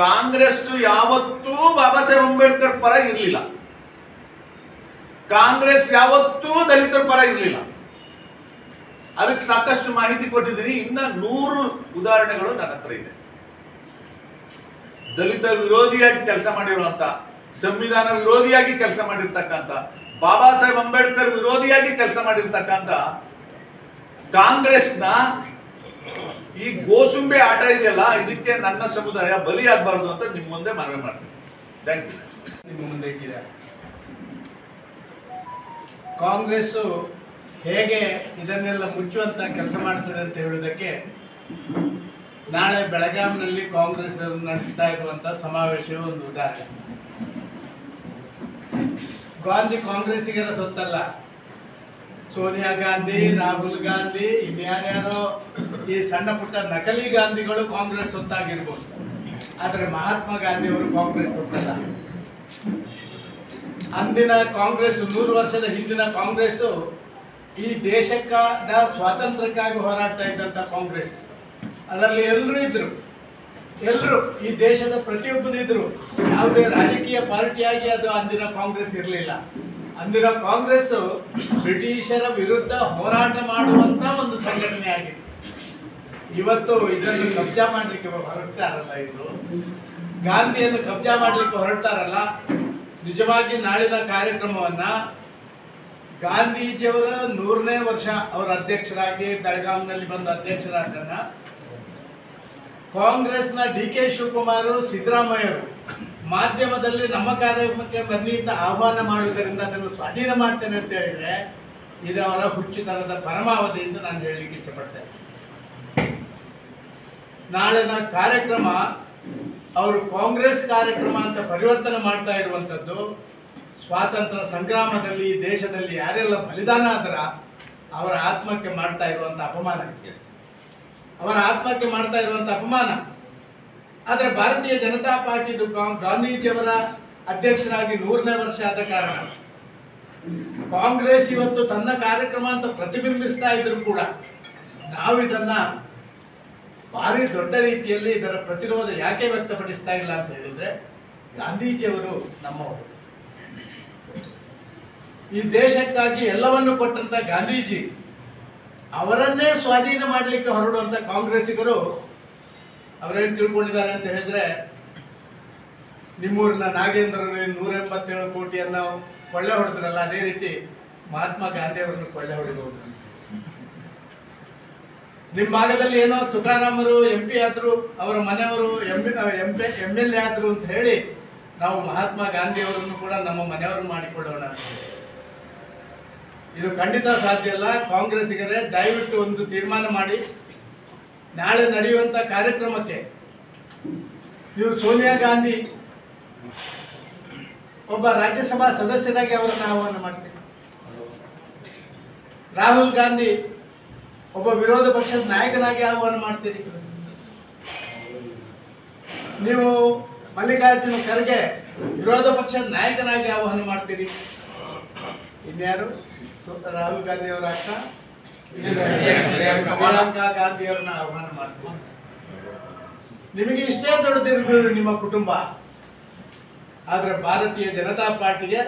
ಕಾಂಗ್ರೆಸ್ ಯಾವತ್ತೂ ಬಾಬಾ ಸಾಹೇಬ್ ಅಂಬೇಡ್ಕರ್ ಪರ ಇರಲಿಲ್ಲ, ಕಾಂಗ್ರೆಸ್ ಯಾವತ್ತೂ ದಲಿತರ ಪರ ಇರಲಿಲ್ಲ. ಅದಕ್ಕೆ ಸಾಕಷ್ಟು ಮಾಹಿತಿ ಕೊಟ್ಟಿದ್ದೀನಿ. ಇನ್ನ 100 ಉದಾಹರಣೆಗಳು ನನ್ನ ಹತ್ರ ಇದೆ. ದಲಿತ ವಿರೋಧಿಯಾಗಿ ಕೆಲಸ ಮಾಡಿರುವಂತ, ಸಂವಿಧಾನ ವಿರೋಧಿಯಾಗಿ ಕೆಲಸ ಮಾಡಿರ್ತಕ್ಕಂಥ, ಬಾಬಾ ಸಾಹೇಬ್ ಅಂಬೇಡ್ಕರ್ ವಿರೋಧಿಯಾಗಿ ಕೆಲಸ ಮಾಡಿರ್ತಕ್ಕಂಥ ಕಾಂಗ್ರೆಸ್ನ ಈ ಗೋಸುಂಬೆ ಆಟ ಇದೆಯಲ್ಲ, ಇದಕ್ಕೆ ನನ್ನ ಸಮುದಾಯ ಬಲಿಯಾಗಬಾರದು ಅಂತ ನಿಮ್ಮ ಮುಂದೆ ಮನವಿ ಮಾಡ್ತೀನಿ. Thank you. ನಿಮ್ಮ ಮುಂದೆ ಇಟ್ಟಿದ್ದಾರೆ. ಕಾಂಗ್ರೆಸ್ ಹೇಗೆ ಇದನ್ನೆಲ್ಲ ಮುಚ್ಚುವಂತ ಕೆಲಸ ಮಾಡ್ತದೆ ಅಂತ ಹೇಳುವುದಕ್ಕೆ, ನಾಳೆ ಬೆಳಗಾವಿನಲ್ಲಿ ಕಾಂಗ್ರೆಸ್ ನಡೆಸ್ತಾ ಇರುವಂತ ಸಮಾವೇಶವು ಒಂದು ಉದಾಹರಣೆ. ಗಾಂಧಿ ಕಾಂಗ್ರೆಸ್ಸಿಗರ ಸೊತ್ತಲ್ಲ. ಸೋನಿಯಾ ಗಾಂಧಿ, ರಾಹುಲ್ ಗಾಂಧಿ, ಇನ್ಯಾರ್ಯಾರೋ ಈ ಸಣ್ಣ ಪುಟ್ಟ ನಕಲಿ ಗಾಂಧಿಗಳು ಕಾಂಗ್ರೆಸ್ ಸೊತ್ತಾಗಿರ್ಬೋದು, ಆದರೆ ಮಹಾತ್ಮ ಗಾಂಧಿ ಅವರು ಕಾಂಗ್ರೆಸ್ ಸೊತ್ತಲ್ಲ. ಅಂದಿನ ಕಾಂಗ್ರೆಸ್, 100 ವರ್ಷದ ಹಿಂದಿನ ಕಾಂಗ್ರೆಸ್ ಈ ದೇಶಕ್ಕಾದ ಸ್ವಾತಂತ್ರ್ಯಕ್ಕಾಗಿ ಹೋರಾಡ್ತಾ ಇದ್ದಂಥ ಕಾಂಗ್ರೆಸ್. ಅದರಲ್ಲಿ ಎಲ್ಲರೂ ಇದ್ರು, ಎಲ್ಲರೂ ಈ ದೇಶದ ಪ್ರತಿಯೊಬ್ಬನಿದ್ರು. ಯಾವುದೇ ರಾಜಕೀಯ ಪಾರ್ಟಿಯಾಗಿ ಅದು ಅಂದಿನ ಕಾಂಗ್ರೆಸ್ ಇರಲಿಲ್ಲ. ಅಂದಿನ ಕಾಂಗ್ರೆಸ್ ಬ್ರಿಟಿಷರ ವಿರುದ್ಧ ಹೋರಾಟ ಮಾಡುವಂತ ಒಂದು ಸಂಘಟನೆ ಆಗಿತ್ತು. ಇವತ್ತು ಇದನ್ನು ಕಬ್ಜಾ ಮಾಡಲಿಕ್ಕೆ ಹೊರಡ್ತಾರಲ್ಲ, ಇದು ಗಾಂಧಿಯನ್ನು ಕಬ್ಜಾ ಮಾಡಲಿಕ್ಕೆ ಹೊರಡ್ತಾರಲ್ಲ. ನಿಜವಾಗಿ ನಾಳಿನ ಕಾರ್ಯಕ್ರಮವನ್ನ ಗಾಂಧೀಜಿಯವರ 100ನೇ ವರ್ಷ ಅವರ ಅಧ್ಯಕ್ಷರಾಗಿ ಬೆಳಗಾವಿನಲ್ಲಿ ಬಂದ ಅಧ್ಯಕ್ಷರಾದನ್ನ ಕಾಂಗ್ರೆಸ್ನ DK ಶಿವಕುಮಾರ್, ಸಿದ್ದರಾಮಯ್ಯರು ಮಾಧ್ಯಮದಲ್ಲಿ ನಮ್ಮ ಕಾರ್ಯಕ್ರಮಕ್ಕೆ ಬನ್ನಿ ಅಂತ ಆಹ್ವಾನ ಮಾಡುವುದರಿಂದ ಅದನ್ನು ಸ್ವಾಧೀನ ಮಾಡ್ತೇನೆ ಅಂತ ಹೇಳಿದ್ರೆ, ಇದು ಅವರ ಹುಚ್ಚುತನದ ಪರಮಾವಧಿ ಎಂದು ನಾನು ಹೇಳಲಿಕ್ಕೆ ಇಷ್ಟಪಡ್ತೇನೆ. ನಾಳಿನ ಕಾರ್ಯಕ್ರಮ ಅವರು ಕಾಂಗ್ರೆಸ್ ಕಾರ್ಯಕ್ರಮ ಅಂತ ಪರಿವರ್ತನೆ ಮಾಡ್ತಾ ಇರುವಂಥದ್ದು, ಸ್ವಾತಂತ್ರ್ಯ ಸಂಗ್ರಾಮದಲ್ಲಿ ದೇಶದಲ್ಲಿ ಯಾರೆಲ್ಲ ಬಲಿದಾನ ಆದ್ರ ಅವರ ಆತ್ಮಕ್ಕೆ ಮಾಡ್ತಾ ಇರುವಂತ ಅಪಮಾನ, ಅವರ ಆತ್ಮಕ್ಕೆ ಮಾಡ್ತಾ ಇರುವಂತ ಅಪಮಾನ. ಆದರೆ ಭಾರತೀಯ ಜನತಾ ಪಾರ್ಟಿದು ಗಾಂಧೀಜಿಯವರ ಅಧ್ಯಕ್ಷರಾಗಿ 100ನೇ ವರ್ಷ ಆದ ಕಾರಣ ಕಾಂಗ್ರೆಸ್ ಇವತ್ತು ತನ್ನ ಕಾರ್ಯಕ್ರಮ ಅಂತ ಪ್ರತಿಬಿಂಬಿಸ್ತಾ ಇದ್ರು ಕೂಡ ನಾವು ಇದನ್ನ ಭಾರಿ ದೊಡ್ಡ ರೀತಿಯಲ್ಲಿ ಇದರ ಪ್ರತಿರೋಧ ಯಾಕೆ ವ್ಯಕ್ತಪಡಿಸ್ತಾ ಇಲ್ಲ ಅಂತ ಹೇಳಿದ್ರೆ, ಗಾಂಧೀಜಿಯವರು ನಮ್ಮವರು. ಈ ದೇಶಕ್ಕಾಗಿ ಎಲ್ಲವನ್ನು ಕೊಟ್ಟಂತ ಗಾಂಧೀಜಿ ಅವರನ್ನೇ ಸ್ವಾಧೀನ ಮಾಡಲಿಕ್ಕೆ ಹೊರಡುವಂತ ಕಾಂಗ್ರೆಸ್ಸಿಗರು ಅವರೇನು ತಿಳ್ಕೊಂಡಿದ್ದಾರೆ ಅಂತ ಹೇಳಿದ್ರೆ, ನಿಮ್ಮೂರಿನ ನಾಗೇಂದ್ರರಲ್ಲಿ 187 ಕೋಟಿಯನ್ನು ಕೊಳ್ಳೆ ಹೊಡೆದ್ರಲ್ಲ, ಅದೇ ರೀತಿ ಮಹಾತ್ಮ ಗಾಂಧಿಯವರನ್ನು ಕೊಳ್ಳೆ ಹೊಡೆಯಬಹುದು. ನಿಮ್ಮ ಭಾಗದಲ್ಲಿ ಏನೋ ತುಕಾರಾಮರು MP ಆದ್ರು, ಅವರ ಮನೆಯವರು MLA ಆದ್ರು ಅಂತ ಹೇಳಿ ನಾವು ಮಹಾತ್ಮ ಗಾಂಧಿಯವರನ್ನು ಕೂಡ ನಮ್ಮ ಮನೆಯವರು ಮಾಡಿಕೊಳ್ಳೋಣ. ಇದು ಖಂಡಿತ ಸಾಧ್ಯ ಇಲ್ಲ. ಕಾಂಗ್ರೆಸ್ಸಿಗರೇ ದಯವಿಟ್ಟು ಒಂದು ತೀರ್ಮಾನ ಮಾಡಿ, ನಾಳೆ ನಡೆಯುವಂಥ ಕಾರ್ಯಕ್ರಮಕ್ಕೆ ನೀವು ಸೋನಿಯಾ ಗಾಂಧಿ ಒಬ್ಬ ರಾಜ್ಯಸಭಾ ಸದಸ್ಯರಾಗಿ ಅವರನ್ನು ಆಹ್ವಾನ ಮಾಡ್ತೀರಿ, ರಾಹುಲ್ ಗಾಂಧಿ ಒಬ್ಬ ವಿರೋಧ ಪಕ್ಷದ ನಾಯಕನಾಗಿ ಆಹ್ವಾನ ಮಾಡ್ತೀರಿ, ನೀವು ಮಲ್ಲಿಕಾರ್ಜುನ ಖರ್ಗೆ ವಿರೋಧ ಪಕ್ಷದ ನಾಯಕನಾಗಿ ಆಹ್ವಾನ ಮಾಡ್ತೀರಿ. ಇನ್ಯಾರು? ರಾಹುಲ್ ಗಾಂಧಿ ಅವರ ಅಕ್ಕ ಪ್ರಿಯಾಂಕಾ ಗಾಂಧಿ ಅವರನ್ನ ಆಹ್ವಾನ ಮಾಡ್ತೀರಿ. ನಿಮಗೆ ಇಷ್ಟೇ ದೊಡ್ಡದಿರ್ಬೋದು ನಿಮ್ಮ ಕುಟುಂಬ, ಆದರೆ ಭಾರತೀಯ ಜನತಾ ಪಾರ್ಟಿಗೆ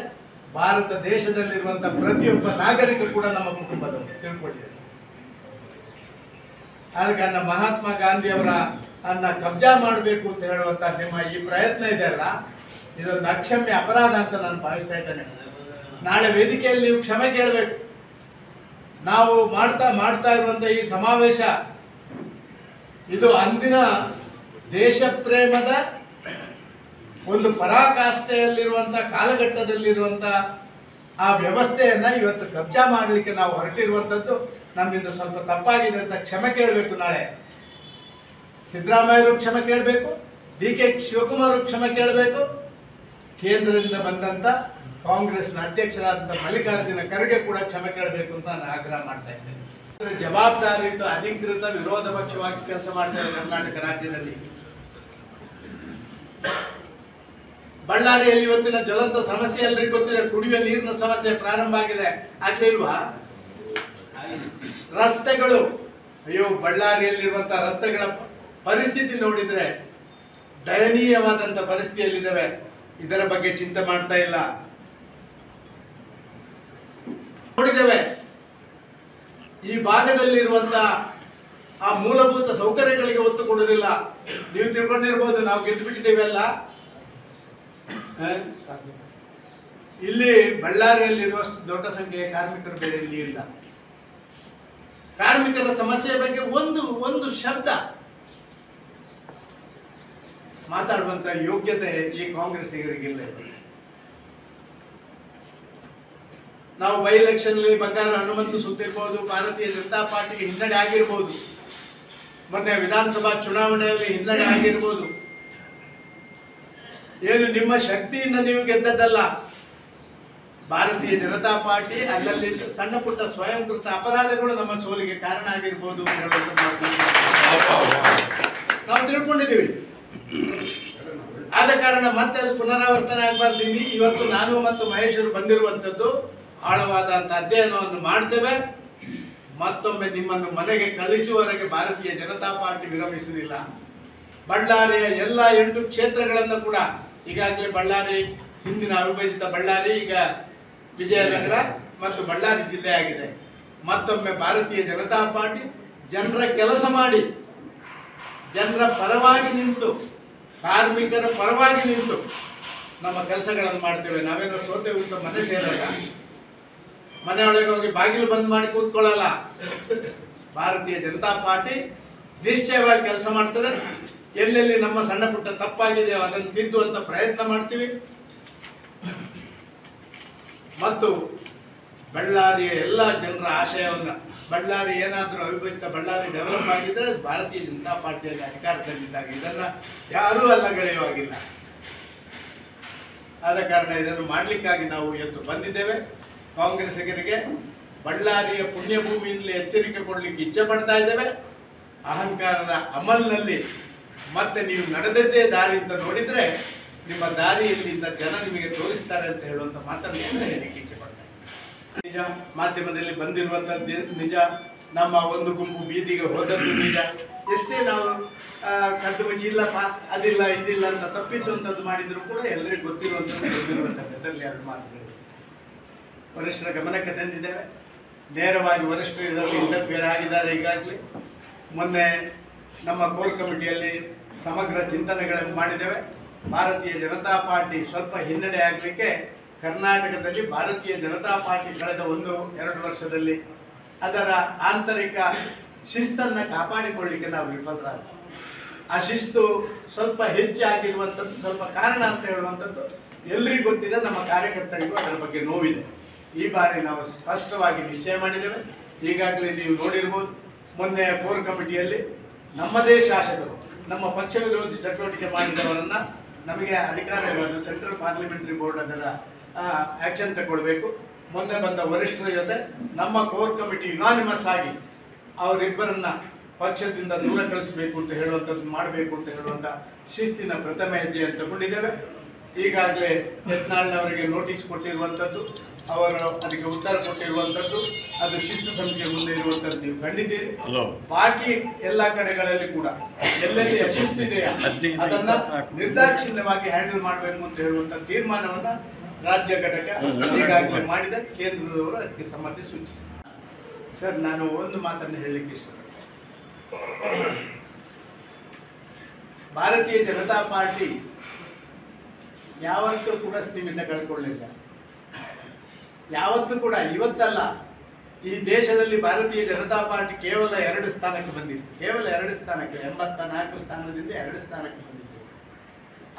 ಭಾರತ ದೇಶದಲ್ಲಿರುವಂಥ ಪ್ರತಿಯೊಬ್ಬ ನಾಗರಿಕ ಕೂಡ ನಮ್ಮ ಕುಟುಂಬದವರು, ತಿಳ್ಕೊಂಡಿದ್ದಾರೆ. ಆದ ಕಾರಣ ಮಹಾತ್ಮ ಗಾಂಧಿ ಅವರ ಅನ್ನ ಕಬ್ಜಾ ಮಾಡಬೇಕು ಅಂತ ಹೇಳುವಂತ ನಿಮ್ಮ ಈ ಪ್ರಯತ್ನ ಇದೆಯಲ್ಲ, ಇದೊಂದು ಅಕ್ಷಮ್ಯ ಅಪರಾಧ ಅಂತ ನಾನು ಭಾವಿಸ್ತಾ ಇದ್ದೇನೆ. ನಾಳೆ ವೇದಿಕೆಯಲ್ಲಿ ನೀವು ಕ್ಷಮೆ ಕೇಳಬೇಕು. ನಾವು ಮಾಡ್ತಾ ಇರುವಂತ ಈ ಸಮಾವೇಶ ಇದು ಅಂದಿನ ದೇಶ ಪ್ರೇಮದ ಒಂದು ಪರಾಕಾಷ್ಠೆಯಲ್ಲಿರುವಂತ ಕಾಲಘಟ್ಟದಲ್ಲಿರುವಂತ ಆ ವ್ಯವಸ್ಥೆಯನ್ನ ಇವತ್ತು ಕಬ್ಜಾ ಮಾಡಲಿಕ್ಕೆ ನಾವು ಹೊರಟಿರುವಂಥದ್ದು ನಮ್ಮಿಂದ ಸ್ವಲ್ಪ ತಪ್ಪಾಗಿದೆ ಅಂತ ಕ್ಷಮೆ ಕೇಳಬೇಕು. ನಾಳೆ ಸಿದ್ದರಾಮಯ್ಯರು ಕ್ಷಮೆ ಕೇಳಬೇಕು, DK ಶಿವಕುಮಾರ್ ಕ್ಷಮೆ ಕೇಳಬೇಕು, ಕೇಂದ್ರದಿಂದ ಬಂದಂತ ಕಾಂಗ್ರೆಸ್ನ ಅಧ್ಯಕ್ಷರಾದಂಥ ಮಲ್ಲಿಕಾರ್ಜುನ ಖರ್ಗೆ ಕೂಡ ಕ್ಷಮೆ ಕೇಳಬೇಕು ಅಂತ ನಾನು ಆಗ್ರಹ ಮಾಡ್ತಾ ಇದ್ದೇನೆ. ಜವಾಬ್ದಾರಿಯುತ ಅಧಿಕೃತ ವಿರೋಧ ಪಕ್ಷವಾಗಿ ಕೆಲಸ ಮಾಡ್ತಾ ಇದೆ ಕರ್ನಾಟಕ ರಾಜ್ಯದಲ್ಲಿ. ಬಳ್ಳಾರಿಯಲ್ಲಿ ಇವತ್ತಿನ ಜ್ವಲಂತ ಸಮಸ್ಯೆ ಎಲ್ಲರಿಗೂ ಗೊತ್ತಿದೆ, ಕುಡಿಯುವ ನೀರಿನ ಸಮಸ್ಯೆ ಪ್ರಾರಂಭ ಆಗಿದೆ, ಆಗ್ಲಿಲ್ವಾ? ರಸ್ತೆಗಳು, ಅಯ್ಯೋ ಬಳ್ಳಾರಿಯಲ್ಲಿರುವಂತಹ ರಸ್ತೆಗಳ ಪರಿಸ್ಥಿತಿ ನೋಡಿದ್ರೆ ದಯನೀಯವಾದಂತ ಪರಿಸ್ಥಿತಿಯಲ್ಲಿದ್ದಾವೆ. ಇದರ ಬಗ್ಗೆ ಚಿಂತೆ ಮಾಡ್ತಾ ಇಲ್ಲ. ನೋಡಿದ್ದೇವೆ ಈ ಭಾಗದಲ್ಲಿರುವಂತಹ ಆ ಮೂಲಭೂತ ಸೌಕರ್ಯಗಳಿಗೆ ಒತ್ತು ಕೊಡುವುದಿಲ್ಲ. ನೀವು ತಿಳ್ಕೊಂಡಿರ್ಬೋದು, ನಾವು ಗೆದ್ದು ಬಿಟ್ಟಿದ್ದೇವೆ ಅಲ್ಲ. ಇಲ್ಲಿ ಬಳ್ಳಾರಿಯಲ್ಲಿರುವಷ್ಟು ದೊಡ್ಡ ಸಂಖ್ಯೆಯ ಕಾರ್ಮಿಕರು ಬೇರೆ ಇಲ್ಲಿ ಇಲ್ಲ. ಕಾರ್ಮಿಕರ ಸಮಸ್ಯೆಯ ಬಗ್ಗೆ ಒಂದು ಶಬ್ದ ಮಾತಾಡುವಂತ ಯೋಗ್ಯತೆ ಈ ಕಾಂಗ್ರೆಸ್ಸಿಗರಿಗಿಲ್ಲ. ನಾವು ಬೈ ಎಲೆಕ್ಷನ್ ಬಂಗಾರ ಹನುಮಂತು ಸುತ್ತಿರ್ಬೋದು, ಭಾರತೀಯ ಜನತಾ ಪಾರ್ಟಿಗೆ ಹಿನ್ನಡೆ ಆಗಿರ್ಬೋದು, ಮತ್ತೆ ವಿಧಾನಸಭಾ ಚುನಾವಣೆಯಲ್ಲಿ ಹಿನ್ನಡೆ ಆಗಿರ್ಬೋದು. ಏನು ನಿಮ್ಮ ಶಕ್ತಿಯಿಂದ ನೀವು ಗೆದ್ದದ್ದಲ್ಲ. ಭಾರತೀಯ ಜನತಾ ಪಾರ್ಟಿ ಅಲ್ಲಲ್ಲಿ ಸಣ್ಣ ಪುಟ್ಟ ಸ್ವಯಂಕೃತ ಅಪರಾಧಗಳು ನಮ್ಮ ಸೋಲಿಗೆ ಕಾರಣ ಆಗಿರ್ಬೋದು ನಾವು ತಿಳ್ಕೊಂಡಿದ್ದೀವಿ. ಆದ ಕಾರಣ ಮತ್ತೆ ಅದು ಪುನರಾವರ್ತನೆ ಆಗಬಾರ್ದು. ಇವತ್ತು ನಾನು ಮತ್ತು ಮಹೇಶರು ಬಂದಿರುವಂಥದ್ದು ಆಳವಾದಂಥ ಅಧ್ಯಯನವನ್ನು ಮಾಡ್ತೇವೆ. ಮತ್ತೊಮ್ಮೆ ನಿಮ್ಮನ್ನು ಮನೆಗೆ ಕಳಿಸುವವರೆಗೆ ಭಾರತೀಯ ಜನತಾ ಪಾರ್ಟಿ ವಿರಮಿಸುವುದಿಲ್ಲ. ಬಳ್ಳಾರಿಯ ಎಲ್ಲ 8 ಕ್ಷೇತ್ರಗಳನ್ನು ಕೂಡ ಈಗಾಗಲೇ ಬಳ್ಳಾರಿ, ಹಿಂದಿನ ಅವಿಭಜಿತ ಬಳ್ಳಾರಿ ಈಗ ವಿಜಯನಗರ ಮತ್ತು ಬಳ್ಳಾರಿ ಜಿಲ್ಲೆ ಆಗಿದೆ. ಮತ್ತೊಮ್ಮೆ ಭಾರತೀಯ ಜನತಾ ಪಾರ್ಟಿ ಜನರ ಕೆಲಸ ಮಾಡಿ, ಜನರ ಪರವಾಗಿ ನಿಂತು, ಕಾರ್ಮಿಕರ ಪರವಾಗಿ ನಿಂತು ನಮ್ಮ ಕೆಲಸಗಳನ್ನು ಮಾಡ್ತೇವೆ. ನಾವೇನೋ ಸೋತೇವೆ ಅಂತ ಮನೆ ಸೇರಲ್ಲ, ಮನೆಯೊಳಗೆ ಹೋಗಿ ಬಾಗಿಲು ಬಂದ್ ಮಾಡಿ ಕೂತ್ಕೊಳ್ಳಲ್ಲ. ಭಾರತೀಯ ಜನತಾ ಪಾರ್ಟಿ ನಿಶ್ಚಯವಾಗಿ ಕೆಲಸ ಮಾಡ್ತದೆ. ಎಲ್ಲೆಲ್ಲಿ ನಮ್ಮ ಸಣ್ಣ ಪುಟ್ಟ ತಪ್ಪಾಗಿದೆಯೋ ಅದನ್ನು ತಿದ್ದುವಂತ ಪ್ರಯತ್ನ ಮಾಡ್ತೀವಿ. ಮತ್ತು ಬಳ್ಳಾರಿಯ ಎಲ್ಲ ಜನರ ಆಶಯವನ್ನು, ಬಳ್ಳಾರಿ ಏನಾದರೂ ಅವಿಭಜಿತ ಬಳ್ಳಾರಿ ಡೆವಲಪ್ ಆಗಿದ್ರೆ ಭಾರತೀಯ ಜನತಾ ಪಾರ್ಟಿಯಲ್ಲಿ ಅಧಿಕಾರದಲ್ಲಿದ್ದಾಗ ಇದನ್ನ ಯಾರೂ ಅಲ್ಲಗಳೆಯುವಾಗಿಲ್ಲ. ಆದ ಕಾರಣ ಇದನ್ನು ಮಾಡಲಿಕ್ಕಾಗಿ ನಾವು ಇವತ್ತು ಬಂದಿದ್ದೇವೆ. ಕಾಂಗ್ರೆಸ್ಸಿಗರಿಗೆ ಬಳ್ಳಾರಿಯ ಪುಣ್ಯಭೂಮಿಯಲ್ಲಿ ಎಚ್ಚರಿಕೆ ಕೊಡಲಿಕ್ಕೆ ಇಚ್ಛೆ ಪಡ್ತಾ ಇದ್ದೇವೆ. ಅಹಂಕಾರದ ಅಮಲ್ನಲ್ಲಿ ಮತ್ತೆ ನೀವು ನಡೆದದ್ದೇ ದಾರಿ ಅಂತ ನೋಡಿದ್ರೆ ನಿಮ್ಮ ದಾರಿಯಲ್ಲಿಂದ ಜನ ನಿಮಗೆ ತೋರಿಸ್ತಾರೆ ಅಂತ ಹೇಳುವಂತ ಮಾತನ್ನು ಹೇಳಲಿಕ್ಕೆ ಇಚ್ಛೆ ಪಡ್ತಾ ಇದ್ದೇವೆ. ನಿಜ, ಮಾಧ್ಯಮದಲ್ಲಿ ಬಂದಿರುವಂತದ್ದು ನಿಜ, ನಮ್ಮ ಒಂದು ಗುಂಪು ಬೀದಿಗೆ ಹೋದದ್ದು ನಿಜ. ಎಷ್ಟೇ ನಾವು ಕದ್ದು ಮುಚ್ಚಿ ಇಲ್ಲಪ್ಪ ಅದಿಲ್ಲ ಇದಿಲ್ಲ ಅಂತ ತಪ್ಪಿಸುವಂಥದ್ದು ಮಾಡಿದ್ರು ಕೂಡ ಎಲ್ಲರಿಗೂ ಗೊತ್ತಿರುವಂಥದ್ದು ಅದರಲ್ಲಿ 2 ಮಾತುಗಳು ವರಿಷ್ಠರ ಗಮನಕ್ಕೆ ತಂದಿದ್ದೇವೆ. ನೇರವಾಗಿ ವರಿಷ್ಠರು ಇದರಲ್ಲಿ ಇಂಟರ್ಫಿಯರ್ ಆಗಿದ್ದಾರೆ. ಈಗಾಗಲೇ ಮೊನ್ನೆ ನಮ್ಮ ಕೋರ್ ಕಮಿಟಿಯಲ್ಲಿ ಸಮಗ್ರ ಚಿಂತನೆಗಳನ್ನು ಮಾಡಿದ್ದೇವೆ. ಭಾರತೀಯ ಜನತಾ ಪಾರ್ಟಿ ಸ್ವಲ್ಪ ಹಿನ್ನಡೆ ಆಗಲಿಕ್ಕೆ ಕರ್ನಾಟಕದಲ್ಲಿ ಭಾರತೀಯ ಜನತಾ ಪಾರ್ಟಿ ಕಳೆದ 1-2 ವರ್ಷದಲ್ಲಿ ಅದರ ಆಂತರಿಕ ಶಿಸ್ತನ್ನು ಕಾಪಾಡಿಕೊಳ್ಳಿಕ್ಕೆ ನಾವು ವಿಫಲರಾದ್ವಿ. ಆ ಶಿಸ್ತು ಸ್ವಲ್ಪ ಹೆಚ್ಚಾಗಿರುವಂಥದ್ದು ಸ್ವಲ್ಪ ಕಾರಣ ಅಂತ ಹೇಳುವಂಥದ್ದು ಎಲ್ರಿಗೂ ಗೊತ್ತಿದೆ, ನಮ್ಮ ಕಾರ್ಯಕರ್ತರಿಗೂ ಅದರ ಬಗ್ಗೆ ನೋವಿದೆ. ಈ ಬಾರಿ ನಾವು ಸ್ಪಷ್ಟವಾಗಿ ನಿಶ್ಚಯ ಮಾಡಿದ್ದೇವೆ. ಈಗಾಗಲೇ ನೀವು ನೋಡಿರ್ಬೋದು, ಮೊನ್ನೆ ಕೋರ್ ಕಮಿಟಿಯಲ್ಲಿ ನಮ್ಮದೇ ಶಾಸಕರು ನಮ್ಮ ಪಕ್ಷ ವಿರೋಧಿ ಚಟುವಟಿಕೆ ಮಾಡಿದವರನ್ನ ನಮಗೆ ಅಧಿಕಾರ ಇರೋದು ಸೆಂಟ್ರಲ್ ಪಾರ್ಲಿಮೆಂಟರಿ ಬೋರ್ಡ್ ಅದರ ಆಕ್ಷನ್ ತಗೊಳ್ಬೇಕು. ಮೊನ್ನೆ ಬಂದ ವರಿಷ್ಠರ ಜೊತೆ ನಮ್ಮ ಕೋರ್ ಕಮಿಟಿ ಯುನಾನಿಮಸ್ ಆಗಿ ಅವರಿಬ್ಬರನ್ನ ಪಕ್ಷದಿಂದ ದೂರ ಕಳಿಸಬೇಕು ಅಂತ ಹೇಳುವಂಥದ್ದು ಮಾಡಬೇಕು ಅಂತ ಹೇಳುವಂಥ ಶಿಸ್ತಿನ ಪ್ರಥಮ ಹೆಜ್ಜೆಯನ್ನು ತಗೊಂಡಿದ್ದೇವೆ. ಈಗಾಗಲೇ ಯತ್ನಾಳ್ನವರಿಗೆ ನೋಟಿಸ್ ಕೊಟ್ಟಿರುವಂಥದ್ದು, ಅವರು ಅದಕ್ಕೆ ಉತ್ತರ ಕೊಟ್ಟಿರುವಂಥದ್ದು, ಅದು ಶಿಸ್ತು ಸಮಿತಿಯ ಮುಂದೆ ಇರುವಂಥದ್ದು ನೀವು ಕಂಡಿದ್ದೀರಿ. ಬಾಕಿ ಎಲ್ಲ ಕಡೆಗಳಲ್ಲಿ ಕೂಡ ಎಲ್ಲೆಲ್ಲಿ ಶಿಸ್ತಿದೆಯಾ ಅದನ್ನ ನಿರ್ದಾಕ್ಷಿಣ್ಯವಾಗಿ ಹ್ಯಾಂಡಲ್ ಮಾಡಬೇಕು ಅಂತ ಹೇಳುವಂಥ ತೀರ್ಮಾನವನ್ನ ರಾಜ್ಯ ಘಟಕ ಈಗಾಗಲೇ ಮಾಡಿದೆ. ಕೇಂದ್ರದವರು ಅದಕ್ಕೆ ಸಮ್ಮತಿ ಸೂಚಿಸಿದ್ದಾರೆ. ಸರ್, ನಾನು ಒಂದು ಮಾತನ್ನು ಹೇಳಲಿಕ್ಕೆ ಇಷ್ಟಪಡ್ತೀನಿ. ಭಾರತೀಯ ಜನತಾ ಪಾರ್ಟಿ ಯಾವತ್ತೂ ಕೂಡ ಸ್ಥಿಮಿತ ಕಳ್ಕೊಳ್ಳಿಲ್ಲ. ಯಾವತ್ತೂ ಕೂಡ, ಇವತ್ತಲ್ಲ, ಈ ದೇಶದಲ್ಲಿ ಭಾರತೀಯ ಜನತಾ ಪಾರ್ಟಿ ಕೇವಲ 2 ಸ್ಥಾನಕ್ಕೆ ಬಂದಿತ್ತು. ಕೇವಲ 2 ಸ್ಥಾನಕ್ಕೆ, 84 ಸ್ಥಾನದಿಂದ 2 ಸ್ಥಾನಕ್ಕೆ ಬಂದಿತ್ತು.